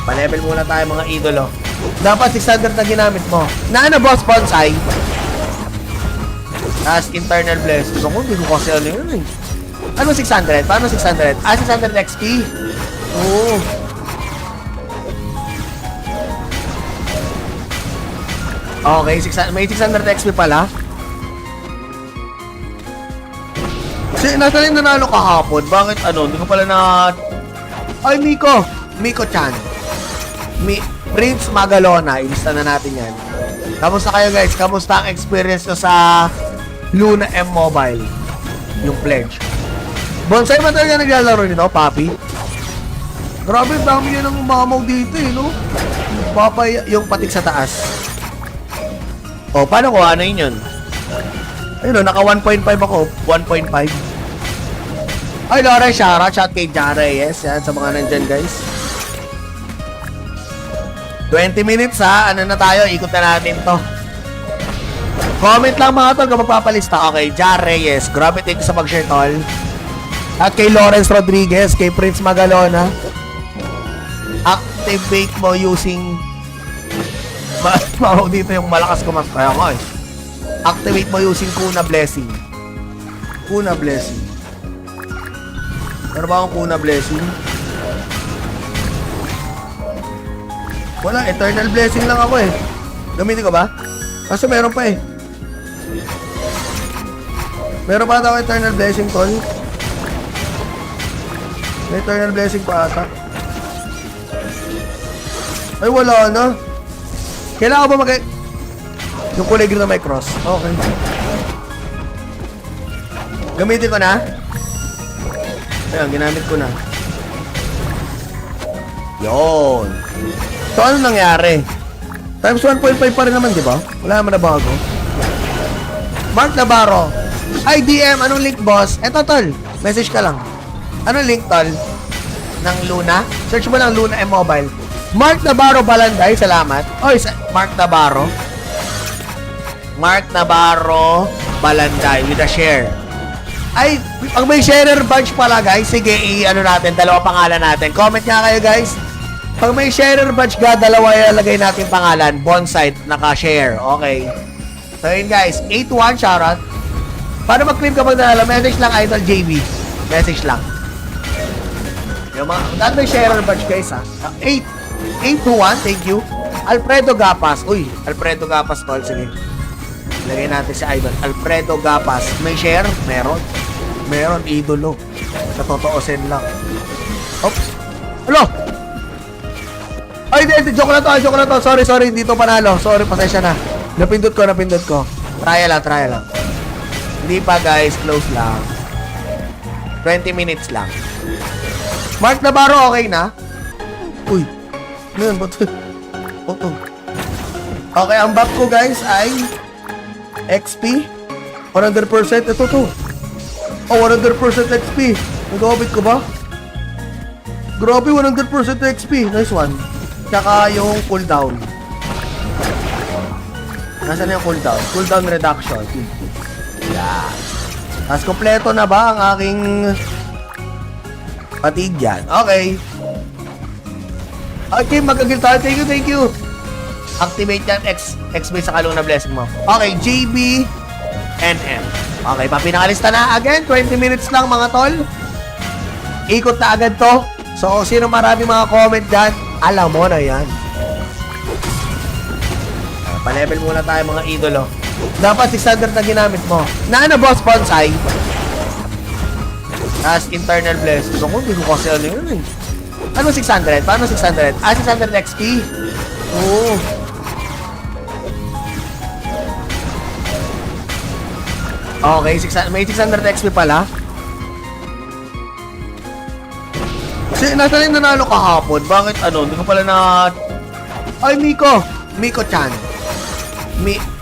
Pa-level muna tayo mga idolo. Dapat 600 na ginamit mo. Na boss bonsai. Tapos internal bless. So, kung hindi ko kasi ano yun eh. Ano 600? Paano 600? 600 XP. Oo. Okay, may 600 XP pala. Kasi nasa rin nanalo kahapon. Bakit ano? Hindi ko pala na... Ay, Miko-chan. Prince Magalona. Ilista na natin yan. Kamusta kayo guys? Kamusta ang experience nyo sa Luna M Mobile? Yung pledge. Bonsai ba talaga naglalaro nito, Papi? Grabe, dami yun ang umamaw dito eh, no? Papay yung patik sa taas. O, paano ko? Ano yun? Ayun, naka 1.5 ako. 1.5. Ay, Lore, shout kay Jare. Yes, yan. Sa mga nandyan, guys. 20 minutes, ha? Ano na tayo? Ikot na natin to. Comment lang, mga tol, kung magpapalista. Okay, Jare, yes. Grabe, thank you sa pag-share, tol. At kay Lawrence Rodriguez, kay Prince Magalona. Activate mo using... Mahal dito yung malakas ko mas kaya ko eh. Activate mo using Kuna Blessing. Kuna Blessing. Meron ba akong Kuna Blessing? Wala, Eternal Blessing lang ako eh. Gamitin ko ba? Kaso meron pa eh. Meron pa ata ako Eternal Blessing, tol. May Eternal Blessing pa ata. Ay, wala na. Kailangan ba yung kulay green na may cross? Okay. Gamitin ko na. Ayan, ginamit ko na. Yun. So, ano nangyari? Times 1.5 pa rin naman, di ba? Wala naman na bago. Mark Navarro. Ay, DM. Anong link, boss? Eto, tol. Message ka lang. Anong link, tol? Ng Luna? Search mo lang Luna M Mobile. Mark Navarro Balanday, salamat. Oy, Mark Navarro. Mark Navarro Balanday with a share. Ay, pag may sharer badge pala guys, sige, ano natin, dalawa pangalan natin. Comment nga kayo guys. Pag may sharer badge ka, dalawa ilalagay natin pangalan. Bonsai, naka-share. Okay. So yun guys, 8-1, shoutout. Paano mag-claim kapag nanalo? Message lang, Idol JB. Message lang. Yung mga, dahil may sharer badge guys ha. 821, thank you. Alfredo Gapas. Uy, Alfredo Gapas tol. Sige. Lagay natin si Idol. Alfredo Gapas. May share? Meron. Meron, idolo. Sa totoo sen lang. Oops. Hello? Ay, hindi. Joke na to. Sorry. Hindi to panalo. Sorry, pasensya na. Napindot ko. Try lang. Hindi pa guys. Close lang. 20 minutes lang. Mark Navarro, okay na? Uy. Ngayon, ba't? Oto. Okay, ang back ko guys ay XP. 100%. Ito to. Oh, 100% XP. Nag-orbit ko ba? Grabe, 100% XP. Nice one. Tsaka yung cooldown. Nasaan yung cooldown? Cooldown reduction. Yan. Tapos kompleto na ba ang aking patig yan? Okay. Okay, mag-agil tayo. Thank you, thank you. Activate yan. X-base sa kalong na blessing mo. Okay, JB NM. Okay, papinakalista na. Again, 20 minutes lang mga tol. Ikot na agad to. So, sino marami mga comment dyan, alam mo na yan. Pa-level muna tayo mga idolo. Dapat 600 na ginamit mo. Na boss bonsai. As internal blessing. So, kung hindi ko kasi ano yun eh. Ano 600? Paano 600? 600 XP? Oo. Okay, may 600 XP pala. Kasi nasa rin nanalo kahapon. Bakit ano? Hindi ko pala na... Ay, Miko! Miko-chan.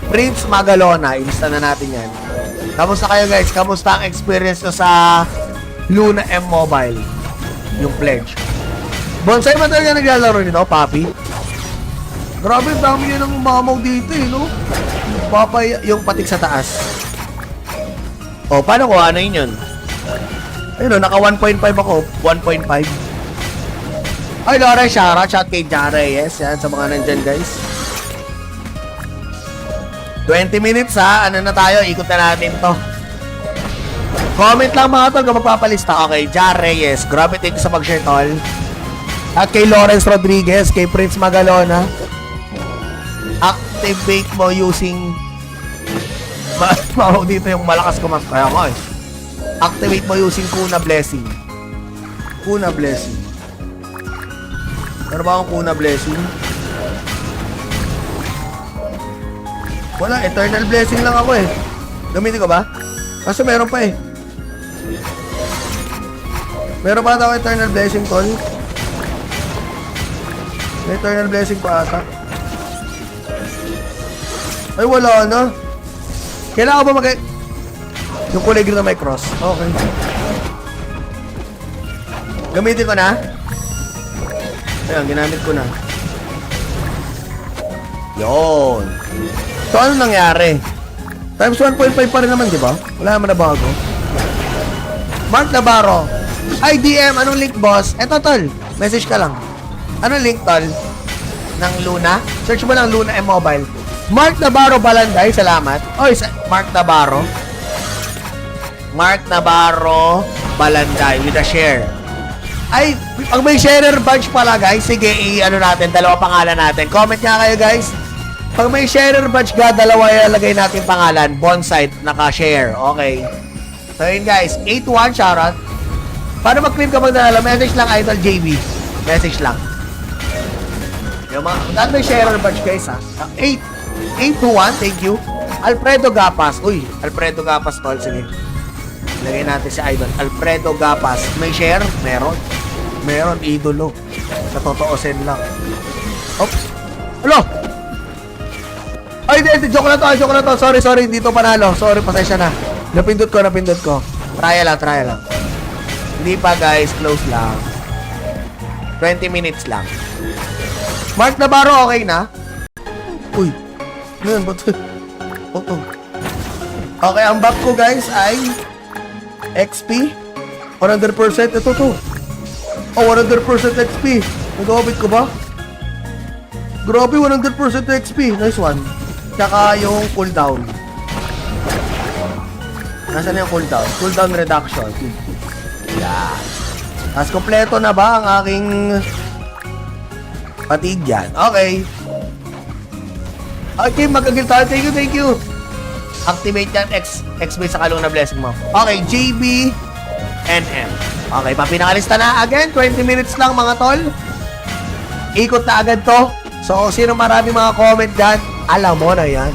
Prince Magalona. Ilista na natin yan. Kamusta kayo guys? Kamusta ang experience nyo sa Luna M Mobile? Yung pledge. Bonsai ba talaga naglalaro nito, Papi? Grabe, dami yun ang umamaw dito eh, no? Papay, yung patik sa taas. O, paano ko? Ano yun? Ayun, naka 1.5 ako. 1.5. Ay, Lore, shout kay Jare. Yes, yan, sa mga nandyan, guys. 20 minutes, ha? Ano na tayo? Ikot na natin to. Comment lang mga tol kung magpapalista. Okay, Jare, yes. Grabe, thank you sa pag-share, tol. At kay Lawrence Rodriguez, kay Prince Magalona. Activate mo using... Maho dito yung malakas kumas. Kaya ko eh. Activate mo using Kuna Blessing. Kuna Blessing. Ano ba akong Kuna Blessing? Wala, Eternal Blessing lang ako eh. Gamitin ko ba? Kaso meron pa eh. Meron pa ako Eternal Blessing, tol. May Eternal Blessing pa ata. Ay, wala na. Kailangan ba yung kulay green na may cross? Okay. Gamitin ko na. Ayan, ginamit ko na. Yun. So, ano nangyari? Times 1.5 pa rin naman, di ba? Wala naman na bago. Mark Navarro. IDM, anong link, boss? Eto, tol. Message ka lang. Anong link, tol? Ng Luna? Search mo lang Luna M Mobile. Mark Navarro Balanday, salamat. Oy, Mark Navarro. Mark Navarro Balanday with a share. Ay, pag may sharer badge pala, guys, sige, i-ano natin, dalawa pangalan natin. Comment nga kayo, guys. Pag may sharer badge ka, dalawa ilalagay natin pangalan. Bonsai, naka-share. Okay. So, yun, guys. 8-1, shoutout. Paano mag-claim kapag nanalo? Message lang, Idol JB. Message lang. Yung mga, dahil may sharer badge, guys, ha? 8-1, thank you. Alfredo Gapas. Uy, Alfredo Gapas, tol. Sige. Lagay natin si Idol. Alfredo Gapas. May share? Meron. Meron, idolo. Sa totoo, send lang. Oops. Hello! Ay, hindi. Joke na to. Sorry. Hindi to panalo. Sorry, pasensya na. Napindot ko. Try lang. Hindi pa, guys. Close lang. 20 minutes lang. Mark Navarro, okay na? Uy. Ano yan? Ba't? Okay, ang back ko, guys, ay XP. 100%. Ito to. Oh, 100% XP. Nag-orbit ko ba? Grabe, 100% XP. Nice one. Tsaka yung cooldown. Nasaan yung cooldown? Cooldown reduction. Yan. Tapos kompleto na ba ang aking patig yan? Okay. Okay, mag-agil tayo. Thank you. Activate yan. X-base sa kalong na blessing mo. Okay, JB NM. Okay, papinakalista na. Again, 20 minutes lang mga tol. Ikot na agad to. So, sino marami mga comment dyan, alam mo na yan.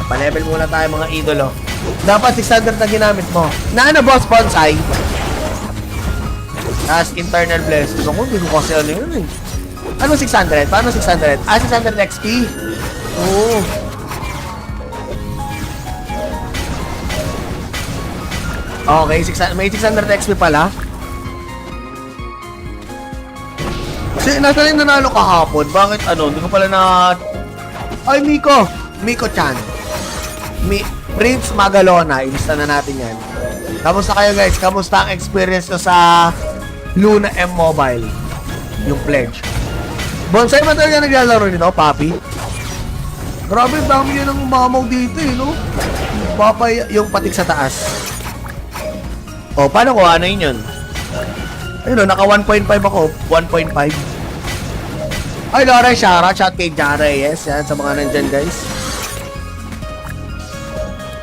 Pa-level muna tayo mga idolo. Dapat 600 na ginamit mo. Na boss bonsai. As internal blessing. So, kung hindi ko kasi ano yun eh. Ano 600? Paano 600? 600 XP? Oo. Okay, may 600 XP pala. Kasi nasa rin nanalo kahapon. Bakit ano? Hindi ko pala na Ay, Miko! Miko-chan. Prince Magalona. Ilista na natin yan. Kamusta kayo guys? Kamusta ang experience nyo sa Luna M Mobile? Yung pledge. Bonsai man talaga naglalaro nito, Papi? Grabe, dami yun ang mamaw dito eh, no? Papay, yung patik sa taas. O, paano ko? Ano yun? Ayun, naka 1.5 ako. 1.5. Ay, Laura, shout kay Jara, yes. Yan, sa mga nandyan, guys.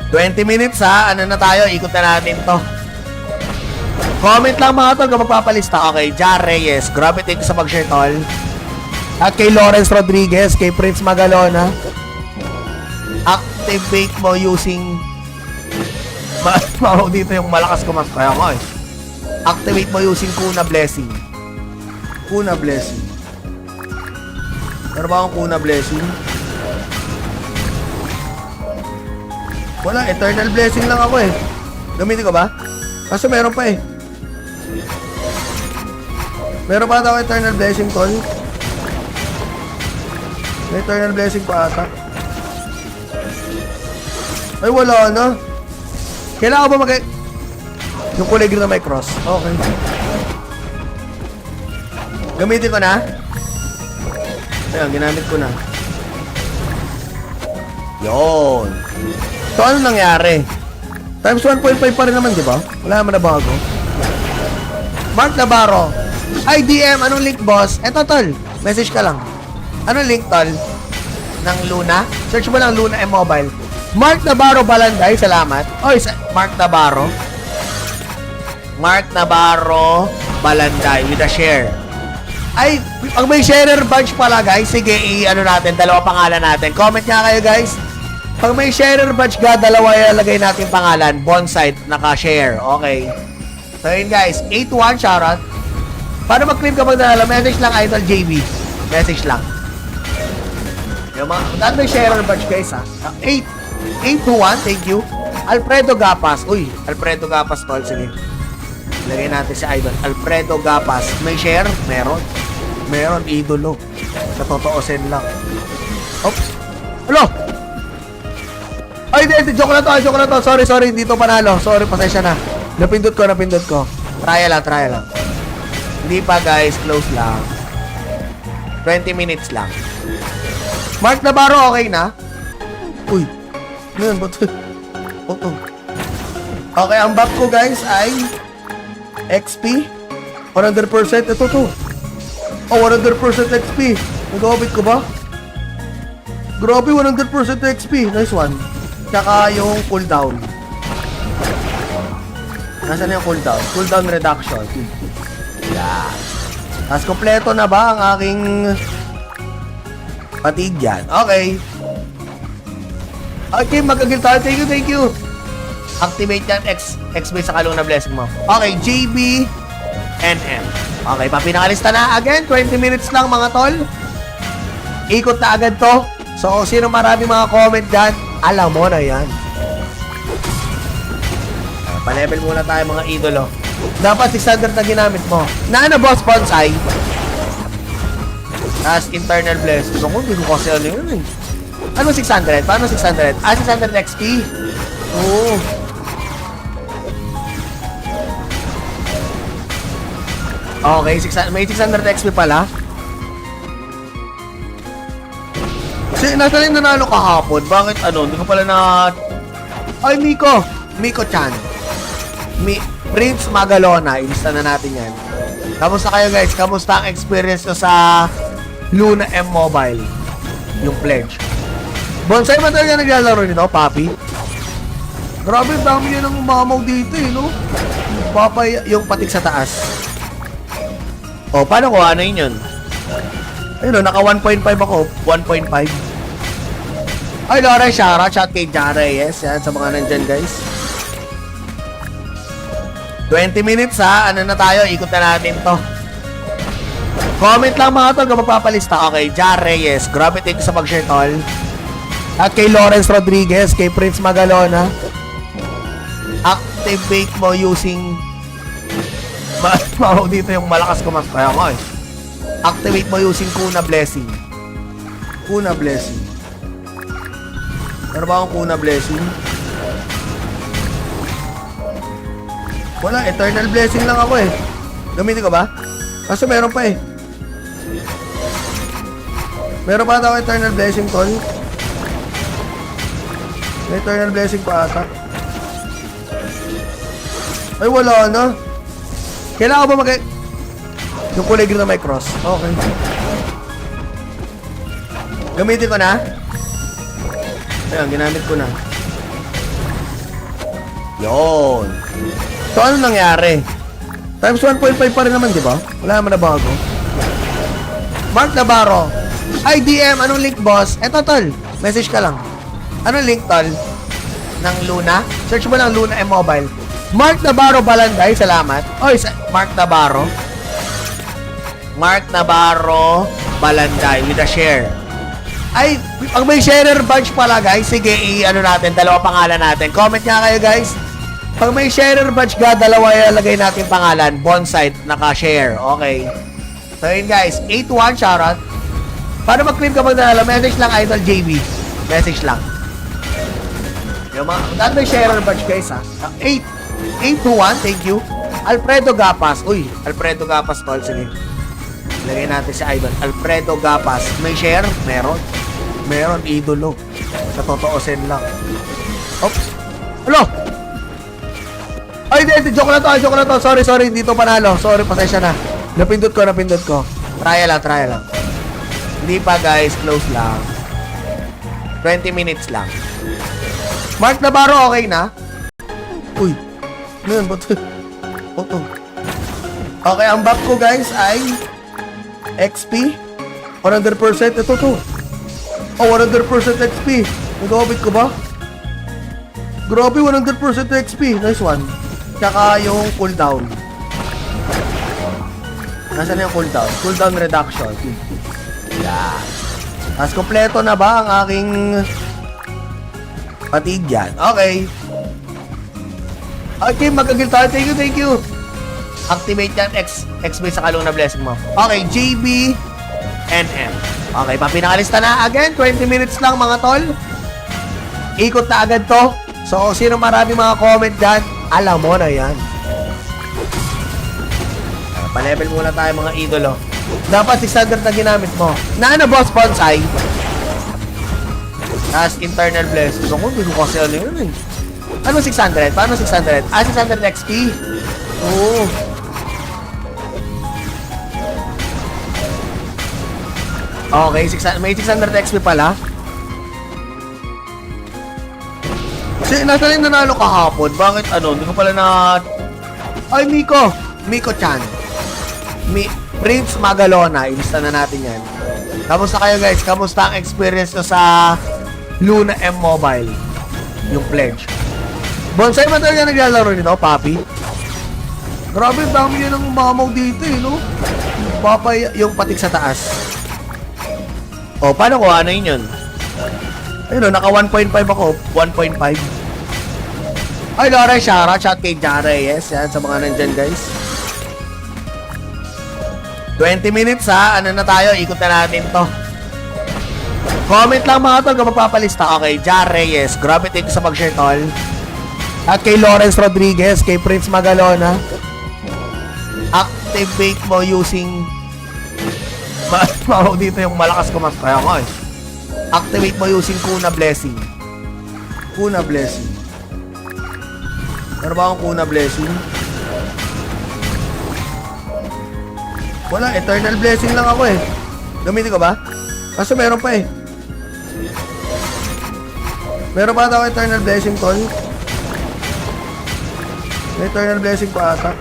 20 minutes, ha? Ano na tayo? Ikot na natin to. Comment lang mga tol kung magpapalista. Okay, Jara, yes. Grabe, thank you sa mag-share, tol. At kay Lawrence Rodriguez, kay Prince Magalona. Activate mo using... Mao dito yung malakas ko mas kaya ko eh. Activate mo using Kuna Blessing. Kuna Blessing. Meron ba akong Kuna Blessing? Wala, Eternal Blessing lang ako eh. Gamitin ko ba? Kaso meron pa eh. Meron pa daw Eternal Blessing, tol. May Eternal Blessing pa ata. Ay, wala na. Kailangan ba yung kulay green na may cross? Okay. Gamitin ko na. Ayan, ginamit ko na. Yun. So, ano nangyari? Times 1.5 pa rin naman, di ba? Wala naman na bago. Mark Navarro. Ay, DM, anong link, boss? Eto, tol. Message ka lang. Anong link, tol? Ng Luna? Search mo lang Luna M Mobile. Mark Navarro Balanday, salamat. Oy, Mark Navarro. Mark Navarro Balanday with a share. Ay, pag may sharer badge pala, guys, sige, i-ano natin, dalawa pangalan natin. Comment nga kayo, guys. Pag may sharer badge ka, dalawa ilalagay natin pangalan. Bonsai, naka-share. Okay. So, yun, guys. 8-1, shoutout. Paano mag-claim kapag nalala? Message lang, Idol JB. Message lang. Yung mga, dahil may sharer badge, guys, ha? 8-1, thank you. Alfredo Gapas. Uy, Alfredo Gapas, tol. Sige. Lagay natin si Idol. Alfredo Gapas. May share? Meron. Meron, idolo. Sa totoosin lang. Oops. Hello! Ay, hindi. Joke na to. Sorry. Dito panalo. Sorry, pasensya na. Napindot ko. Try lang. Hindi pa, guys. Close lang. 20 minutes lang. Mark Navarro, okay na? Uy. Ngayon, ba't? Okay, ang back ko, guys, ay XP. 100%. Ito to. Oh, 100% XP. Nag-orbit ko ba? Grabe, 100% XP. Nice one. Tsaka yung cooldown. Nasaan yung cooldown? Cooldown reduction. Yeah. Tapos kompleto na ba ang aking patig yan? Okay. Okay, mag-agil tayo. Thank you. Activate yan. XP sa Luna Blessing mo. Okay, JB NM. Okay, papinakalista na. Again, 20 minutes lang mga tol. Ikot na agad to. So, sino marami mga comment dyan, alam mo na yan. Pa-level muna tayo mga idolo. Dapat 600 na ginamit mo. Na ano, boss, bonsai? As internal blessing. Ako, hindi ko kasi ano yun eh. Ano 600? Paano 600? 600 XP? Oo. Okay, may 600 XP pala. Kasi nasa rin nanalo kahapon. Bakit ano? Hindi ko pala na... Ay, Miko-chan. Prince Magalona. Ilista na natin yan. Kamusta kayo guys? Kamusta ang experience nyo sa Luna M Mobile? Yung pledge. Bonsai man talaga naglalaro nito, Papi? Grabe, dami yun ang mamaw dito eh, no? Papay, yung patik sa taas. O, paano ko? Ano yun? Ayun, naka 1.5 ako. 1.5. Ay, Laura, shout kay Jara, yes. Yan, sa mga nandyan, guys. 20 minutes, ha? Ano na tayo? Ikot na natin to. Comment lang mga tol kung magpapalista. Okay, Jara, yes. Grabe, thank you sa mag-share, tol. At kay Lawrence Rodriguez, kay Prince Magalona. Activate mo using... Mao dito yung malakas ko mas kaya ko eh. Activate mo using Kuna Blessing. Kuna Blessing. Meron ba akong Kuna Blessing? Wala, Eternal Blessing lang ako eh. Gamitin ko ba? Kaso meron pa eh. Meron pa ako Eternal Blessing, tol. May Eternal Blessing pa ata. Ay, wala na. Kailangan ba yung kulay green na may cross? Okay. Gamitin ko na. Ayan, ginamit ko na. Yun. So, ano nangyari? Times 1.5 pa rin naman, di ba? Wala naman na bago. Mark Navarro. Ay, DM, anong link, boss? Eto, tol. Message ka lang. Anong link, tol? Ng Luna? Search mo lang Luna M-Mobile. Mark Navarro Balanday, salamat. Oy, Mark Navarro. Mark Navarro Balanday with a share. Ay, pag may sharer badge pala, guys, sige, i-ano natin, dalawa pangalan natin. Comment nga kayo, guys. Pag may sharer badge ka, dalawa ilalagay natin pangalan. Bonsite, naka-share. Okay. So, yun, guys. 8-1, shoutout. Paano mag-claim kapag nanalo? Message lang, Idol JB. Message lang. Yung mga, dahil may sharer badge, guys, ha? 8-1, thank you. Alfredo Gapas. Uy, Alfredo Gapas, tol. Sige. Lagay natin si Idol. Alfredo Gapas. May share? Meron. Meron, idolo. Sa totoosin lang. Oops. Hello! Ay, hindi. Joke na to. Sorry. Hindi to panalo. Sorry, pasensya na. Napindot ko. Try lang. Hindi pa, guys. Close lang. 20 minutes lang. Mark Navarro, okay na? Uy. Ano yun? Ba't? Okay, ang back ko, guys, ay XP. 100%. Ito to. Oh, 100% XP. Nag-obit ko ba? Grabe, 100% XP. Nice one. Tsaka yung cooldown. Nasaan yung cooldown? Cooldown reduction. Yeah. Tapos kompleto na ba ang aking patig yan? Okay. Okay, mag-agil tayo. Thank you. Activate yan. X-base sa kalong na blessing mo. Okay, JB NM. Okay, papinakalista na. Again, 20 minutes lang mga tol. Ikot na agad to. So, sino marami mga comment dyan, alam mo na yan. Pa-level muna tayo mga idolo. Dapat 600 na ginamit mo. Na ano, boss, bonsai? As internal blessing. Ako, hindi ko kasi ano yun eh. Ano 600? Paano 600? 600 XP? Oo. Okay, may 600 XP pala. Kasi nasa rin nanalo kahapon. Bakit ano? Hindi ko pala na... Ay, Miko-chan. Prince Magalona. Ilista na natin yan. Kamusta kayo, guys? Kamusta ang experience nyo sa Luna M-Mobile? Yung pledge. Bonsai ba talaga naglalaro nito, Papi? Grabe, dami yan ang mamaw dito eh, no? Papay, yung patik sa taas. O, paano ko? Ano yun? Ayun, naka 1.5 ako. 1.5. Ay, Laura, Shara, chat kay Jara, yes. Yan, sa mga nandyan, guys. 20 minutes, ha? Ano na tayo? Ikot na natin to. Comment lang mga tol kung magpapalista. Okay, Jara, yes. Grabe, thank you sa mag-share, tol. At kay Lawrence Rodriguez, kay Prince Magalona. Activate mo using... Mao dito yung malakas ko mas kaya ko eh. Activate mo using Kuna Blessing. Kuna Blessing. Meron ba akong Kuna Blessing? Wala, Eternal Blessing lang ako eh. Gamitin ko ba? Kaso meron pa eh. Meron pa ako Eternal Blessing, tol. May Eternal Blessing pa ata.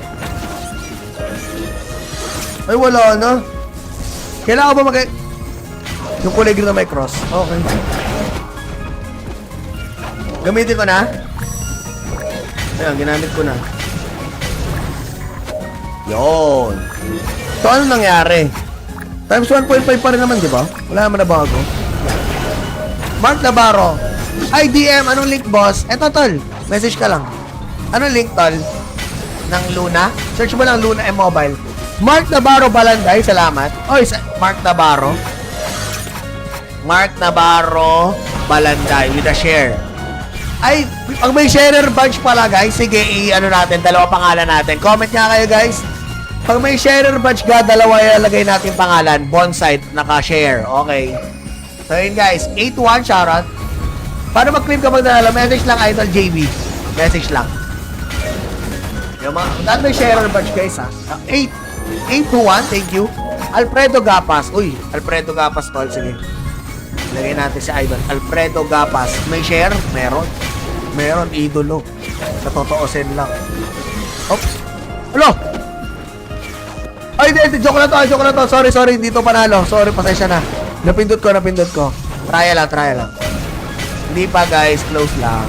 Ay, wala na. Kailangan ba yung kulay green na may cross? Okay. Gamitin ko na. Ayan, ginamit ko na. Yun. So, ano nangyari? Times 1.5 pa rin naman, di ba? Wala naman na bago. Mark Navarro. Ay, DM, anong link, boss? Eto, tol. Message ka lang. Anong link, tol? Ng Luna? Search mo lang Luna M-Mobile. Mark Navarro Balanday, salamat. Oy, Mark Navarro. Mark Navarro Balanday with a share. Ay, pag may sharer badge pala guys, sige, ano natin, dalawa pangalan natin. Comment nga kayo guys. Pag may sharer badge ka, dalawa ilalagay natin pangalan. Bonsite, naka-share. Okay. So yun guys, 8-1, shoutout. Paano mag-claim kapag nalala? Message lang, Idol JB. Message lang. Yung mga, dahil may sharer badge guys ha. 8-1, thank you. Alfredo Gapas. Uy, Alfredo Gapas tol, sige. Lagay natin si Idol. Alfredo Gapas. May share? Meron. Meron, idolo. Natotoosin lang. Oops. Hello! Ay, hindi, joke lang to. Sorry, hindi to panalo. Sorry, pasensya na. Napindot ko. Try lang. Hindi pa guys, close lang.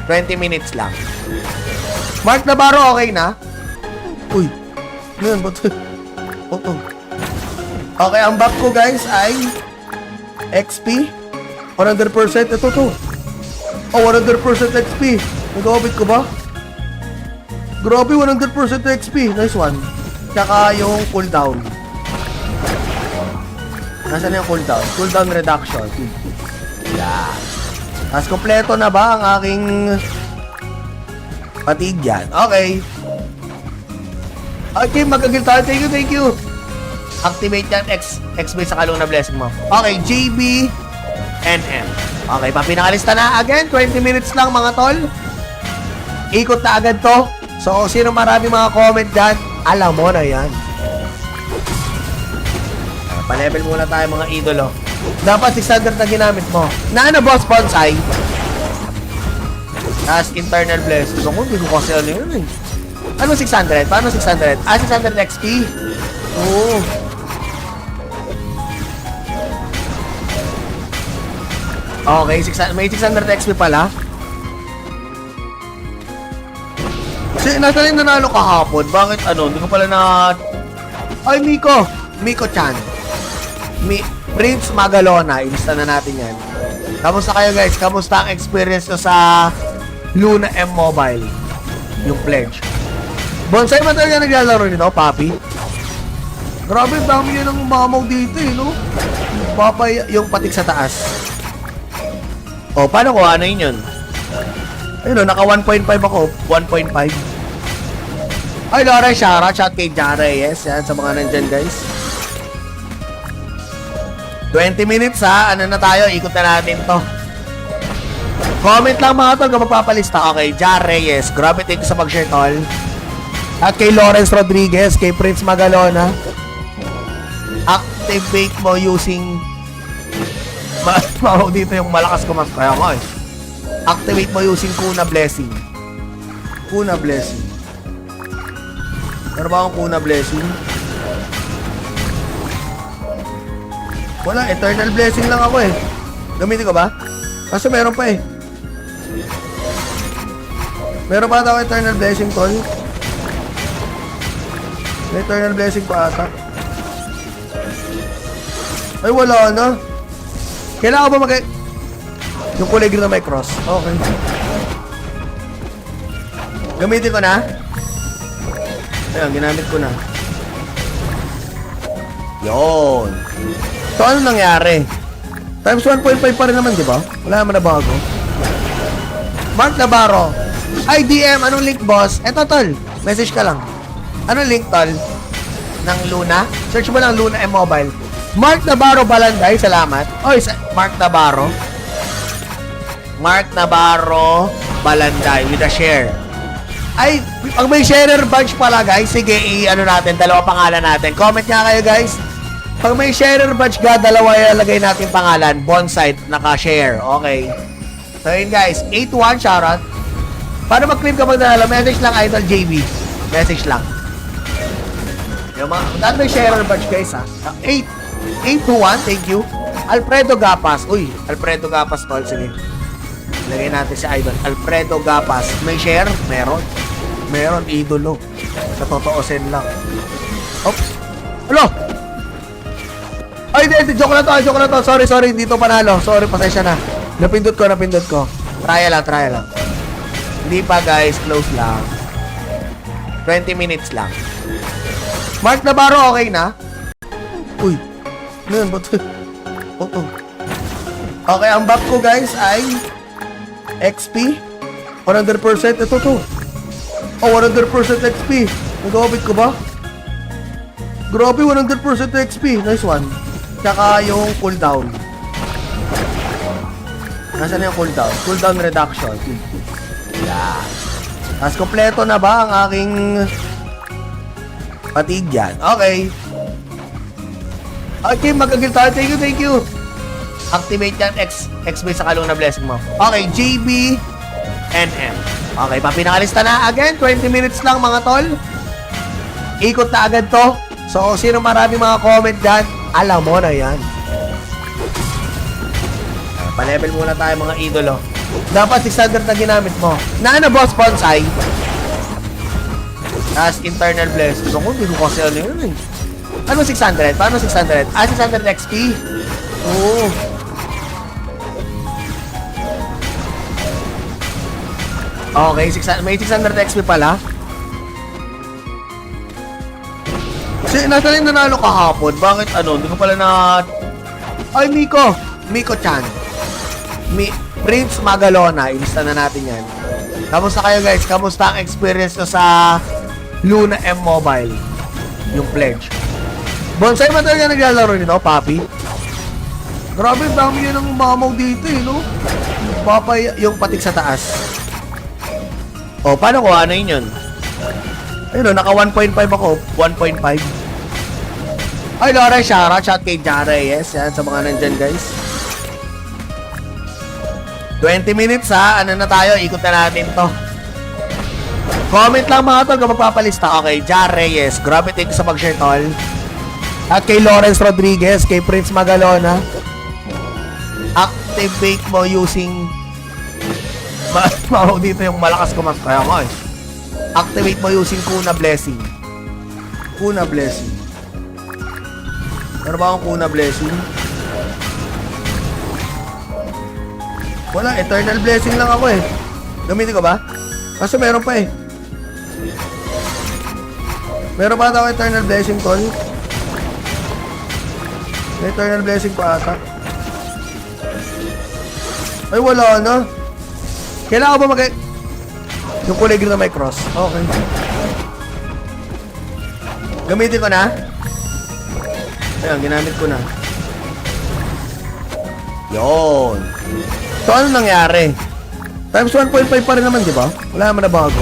20 minutes lang. Mark Navarro, okay na? Uy, ano yun? Oto. Okay, ang back ko guys ay XP 100%. Ito to. Oh, 100% XP. Nag-orbit ko ba? Grabe, 100% XP. Nice one. Tsaka yung cooldown. Nasaan yung cooldown? Cooldown reduction. Yeah. Tapos kompleto na ba ang aking patig yan? Okay. Okay, mag-agil tayo. Thank you. Activate yan. X-base sa Kaluna blessing mo. Okay, JB NM. Okay, papinakalista na. Again, 20 minutes lang mga tol. Ikot na agad to. So, sino marami mga comment dyan, alam mo na yan. Pa-level muna tayo mga idolo. Dapat 600 na ginamit mo. Na ano boss, bonsai? As internal bless. So, kung hindi ko kasi ano yun eh. Ano 600? Paano 600? 600 XP. Oo. Okay, may 600 XP pala. Kasi nasa rin nanalo kahapon. Bakit ano? Hindi ko pala na... Ay, Miko-chan. Prince Magalona. Ilista na natin yan. Kamusta kayo guys? Kamusta ang experience nyo sa Luna M Mobile? Yung pledge. Bonsai ba talaga naglalaro nito, Papi? Grabe, dami yun ang umamaw dito eh, no? Papay yung patik sa taas. O, paano ko? Ano yun? Ayun o, naka 1.5 ako. 1.5. Ay, Laura, shout kay Jare. Yes, yan, sa mga nandyan, guys. 20 minutes, ha? Ano na tayo? Ikot na natin to. Comment lang mga tol kung magpapalista. Okay, Jare, yes. Grabe, thank you sa pag-share, tol. At kay Lawrence Rodriguez, kay Prince Magalona. Activate mo using... Mao dito yung malakas ko mas kaya ko eh. Activate mo using Kuna Blessing. Kuna Blessing. Meron ba akong Kuna Blessing? Wala, Eternal Blessing lang ako eh. Gamitin ko ba? Kasi meron pa eh. Meron pa ata ako Eternal Blessing, tol. May Eternal Blessing pa ata. Ay, wala na. Kailangan ba yung kulay green na may cross? Okay. Gamitin ko na. Ayun, ginamit ko na. Yun. So, ano nangyari? Times 1.5 pa rin naman, di ba? Wala naman na bago. Mark Navarro. Ay, DM. Anong link, boss? Eto, tol. Message ka lang. Anong link, tol? Ng Luna? Search mo lang Luna M Mobile. Mark Navarro Balanday, salamat. Oy, Mark Navarro. Mark Navarro Balanday with a share. Ay, pag may sharer badge pala guys, sige, ano natin, dalawa pangalan natin. Comment nga kayo guys. Pag may sharer badge ka, dalawa ilalagay natin pangalan. Bonsite, naka-share. Okay. So yun guys, 8-1, shoutout. Paano mag-claim kapag nalala? Message lang, Idol JB. Message lang. Yung mga, dahil may sharer badge guys ha. 8-1, thank you. Alfredo Gapas. Uy, Alfredo Gapas tol, sige. Lagay natin si Idol. Alfredo Gapas. May share? Meron. Meron, idolo. Natotoosin lang. Oops. Hello! Ay, hindi, joke lang to. Sorry, hindi to panalo. Sorry, pasensya na. Napindot ko. Try lang. Hindi pa guys, close lang. 20 minutes lang. Mark Navarro, okay na? Uy, ano yun? Oto. Okay, ang back ko guys ay XP. 100%. Ito to. Oh, 100% XP. Nag-orbit ko ba? Grabe, 100% XP. Nice one. Tsaka yung cooldown. Nasaan yung cooldown? Cooldown reduction. Yeah. Tapos kompleto na ba ang aking patig yan? Okay. Okay, mag-agil tayo. Thank you. Activate yan. X-base sa Kaluna Blessing mo. Okay, JB NM. Okay, papinakalista na. Again, 20 minutes lang mga tol. Ikot na agad to. So, sino marami mga comment dyan, alam mo na yan. Pa-level muna tayo mga idolo. Dapat 600 na ginamit mo. Na boss bonsai. Tapos internal bless. So, kung hindi ko kasi ano yun eh. Ano 600? Paano 600? 600 XP. Oo. Okay, may 600 XP pala. Kasi nasa rin nanalo kahapon. Bakit ano? Hindi ko pala na... Ay, Miko-chan. Prince Magalona. Ilista na natin yan. Kamusta kayo guys? Kamusta ang experience nyo sa Luna M Mobile? Yung pledge. Bonsai ba talaga naglalaro nito, Papi? Grabe, dami yun ang mamaw dito eh, no? Papay yung patik sa taas. O, paano ko? Ano yun? Ayun, naka 1.5 ako. 1.5. Ay, Laura, shout kay Jara. Yes, yan. Sa mga nandyan, guys. 20 minutes, ha? Ano na tayo? Ikot na natin to. Comment lang, mga tol, kung magpapalista. Okay, Jara, yes. Grabe, thank you sa pag-share, tol. At kay Lawrence Rodriguez, kay Prince Magalona. Activate mo using... dito yung malakas ko mas. Kaya nga, eh. Activate mo using Kuna Blessing. Kuna Blessing. Meron ba akong Kuna Blessing? Wala, Eternal Blessing lang ako eh. Gamitin ko ba? Kasi meron pa eh. Meron pa ata ako Eternal Blessing, tol. May Eternal Blessing pa ata. Ay, wala na. Kailangan ko ba yung kulay green na may cross? Okay. Gamitin ko na. Ayan, ginamit ko na. Yun. So, ano nangyari? Times 1.5 pa rin naman, di ba? Wala naman na bago.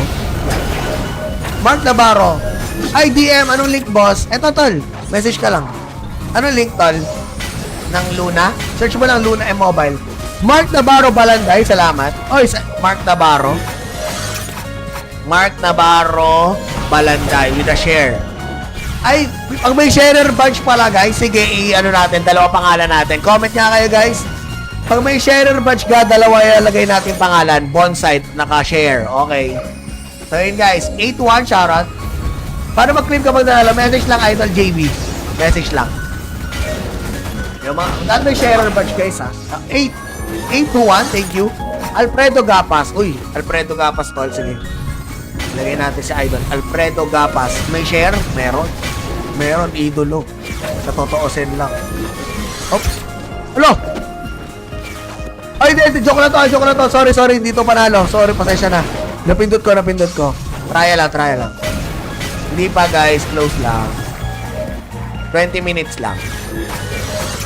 Mark Navarro. Ay, DM, anong link, boss? Eto, tol. Message ka lang. Anong link, tol? Ng Luna? Search mo lang Luna M Mobile. Mark Navarro Balanday, salamat. Oy, Mark Navarro. Mark Navarro Balanday with a share. Ay, pag may sharer badge pala guys, sige, ano natin, dalawa pangalan natin. Comment nga kayo guys. Pag may sharer badge ka, dalawa ilalagay natin pangalan. Bonsai, naka-share. Okay. So yun guys, 8-1, shoutout. Paano mag-claim kapag nanalo? Message lang, Idol JB. Message lang. Yung mga, dahil may sharer badge guys ha. 8-1, thank you. Alfredo Gapas. Uy, Alfredo Gapas tol, sige. Lagay natin si Idol. Alfredo Gapas. May share? Meron. Meron, idolo. Sa totoosin lang. Oops. Hello! Ay, joke na to. Sorry, dito panalo. Sorry, pasensya na. Napindot ko. Try lang. Hindi pa guys, close lang. 20 minutes lang.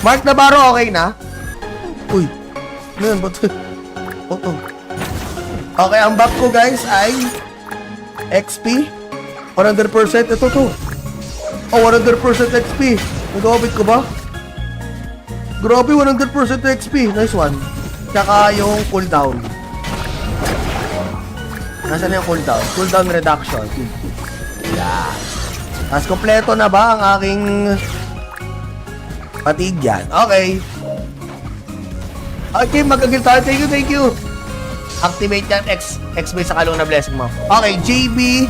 Mark Navarro, okay na? Uy. Ano yan? Ba't? Oto. Okay, ang back ko guys ay XP. 100%. Ito to. Oh, 100% XP. Nag-orbit ko ba? Grabe, 100% XP. Nice one. Tsaka yung cooldown. Nasaan yung cooldown? Cooldown reduction. Yeah. Tapos kompleto na ba ang aking patig yan? Okay. Okay, mag-agil tayo. Thank you. Activate yan. X-base sa Kaluna Blessing mo. Okay, JB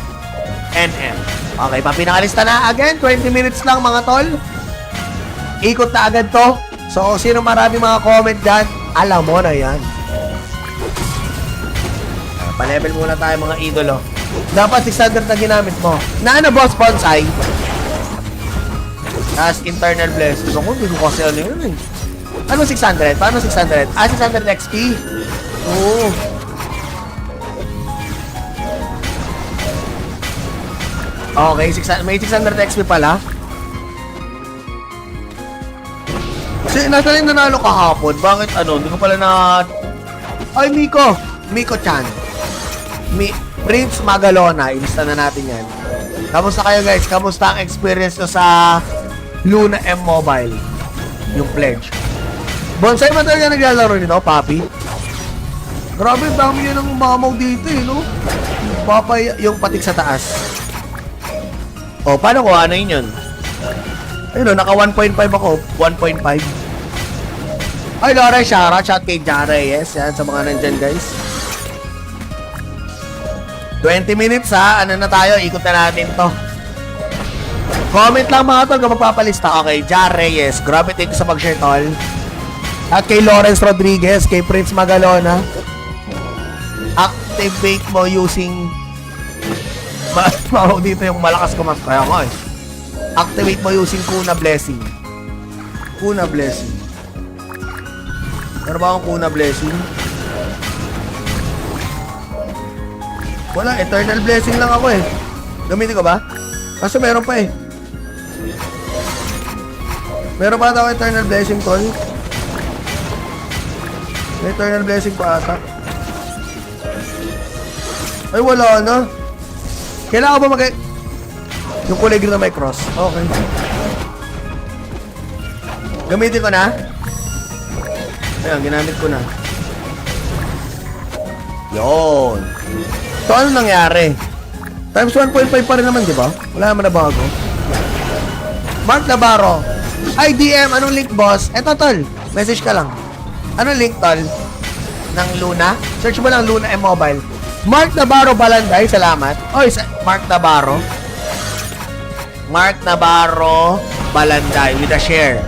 NM. Okay, papinakalista na. Again, 20 minutes lang mga tol. Ikot na agad to. So, sino marami mga comment dyan, alam mo na yan. Pa-level muna tayo mga idolo. Dapat 600 na ginamit mo. Na boss bonsai. Tapos internal bless. So, kung hindi ko kasi ano yun eh. Ano 600? Paano 600? Ah, 600 XP? Oo. Okay, may 600 XP pala. Kasi nasa rin nanalo kahapon. Bakit ano? Hindi ko pala na... Ay, Miko! Miko-chan. Prince Magalona. Ilista na natin yan. Kamusta kayo guys? Kamusta ang experience nyo sa Luna M Mobile? Yung pledge. Bonsai man talaga naglalaro nito, Papi? Grabe, dami yun ang mamaw dito eh, no? Papay, yung patik sa taas. O, paano ko? Ano yun? Ayun, naka 1.5 ako. 1.5. Ay, Lore, shout kay Jare. Yes, yan, sa mga nandyan, guys. 20 minutes, ha? Ano na tayo? Ikot na natin to. Comment lang, mga tol, kung magpapalista. Okay, Jare, yes. Grabe, thank you sa pag-share, tol. At kay Lawrence Rodriguez, kay Prince Magalona. Activate mo using... dito yung malakas ko mas. Kaya ko, eh. Activate mo using Kuna Blessing. Kuna Blessing. Meron ba akong Kuna Blessing? Wala, Eternal Blessing lang ako eh. Gamitin ko ba? Kaso meron pa eh. Meron pa ata ako Eternal Blessing, tol. May Eternal Blessing pa ata. Ay, wala na. Kailangan ba yung kulay green na may cross? Okay. Gamitin ko na. Ayan, ginamit ko na. Yun. So, ano nangyari? Times 1.5 pa rin naman, di ba? Wala naman na bago. Mark Navarro. Ay, DM, anong link, boss? Eto, tol. Message ka lang. Anong link, tol? Ng Luna? Search mo lang Luna M Mobile. Mark Navarro Balanday, salamat. Oy, Mark Navarro. Mark Navarro Balanday with a share.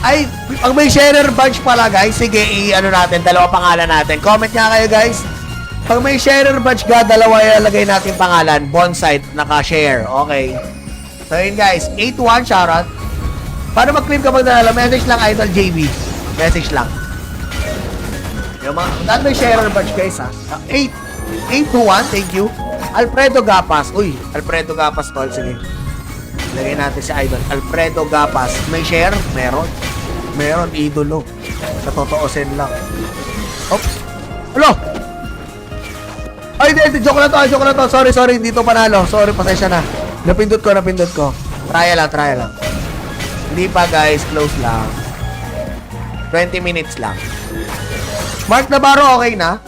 Ay, pag may sharer badge pala, guys, sige, i-ano natin, dalawa pangalan natin. Comment nga kayo, guys. Pag may sharer badge ka, dalawa ilalagay natin pangalan. Bonsai, naka-share. Okay. So, yun, guys. 8-1, shoutout. Paano mag-claim kapag nanalo? Message lang, Idol JB. Message lang. Yung mga, dahil may sharer badge, guys, ha? 8-1, thank you. Alfredo Gapas. Uy, Alfredo Gapas, tol. Sige. Lagay natin si Idol. Alfredo Gapas. May share? Meron. Meron, idolo. Sa totoosin lang. Oops. Hello! Ay, hindi. Joke na to. Sorry. Hindi to panalo. Sorry, pasensya na. Napindot ko. Try lang. Hindi pa, guys. Close lang. 20 minutes lang. Mark Navarro, okay na?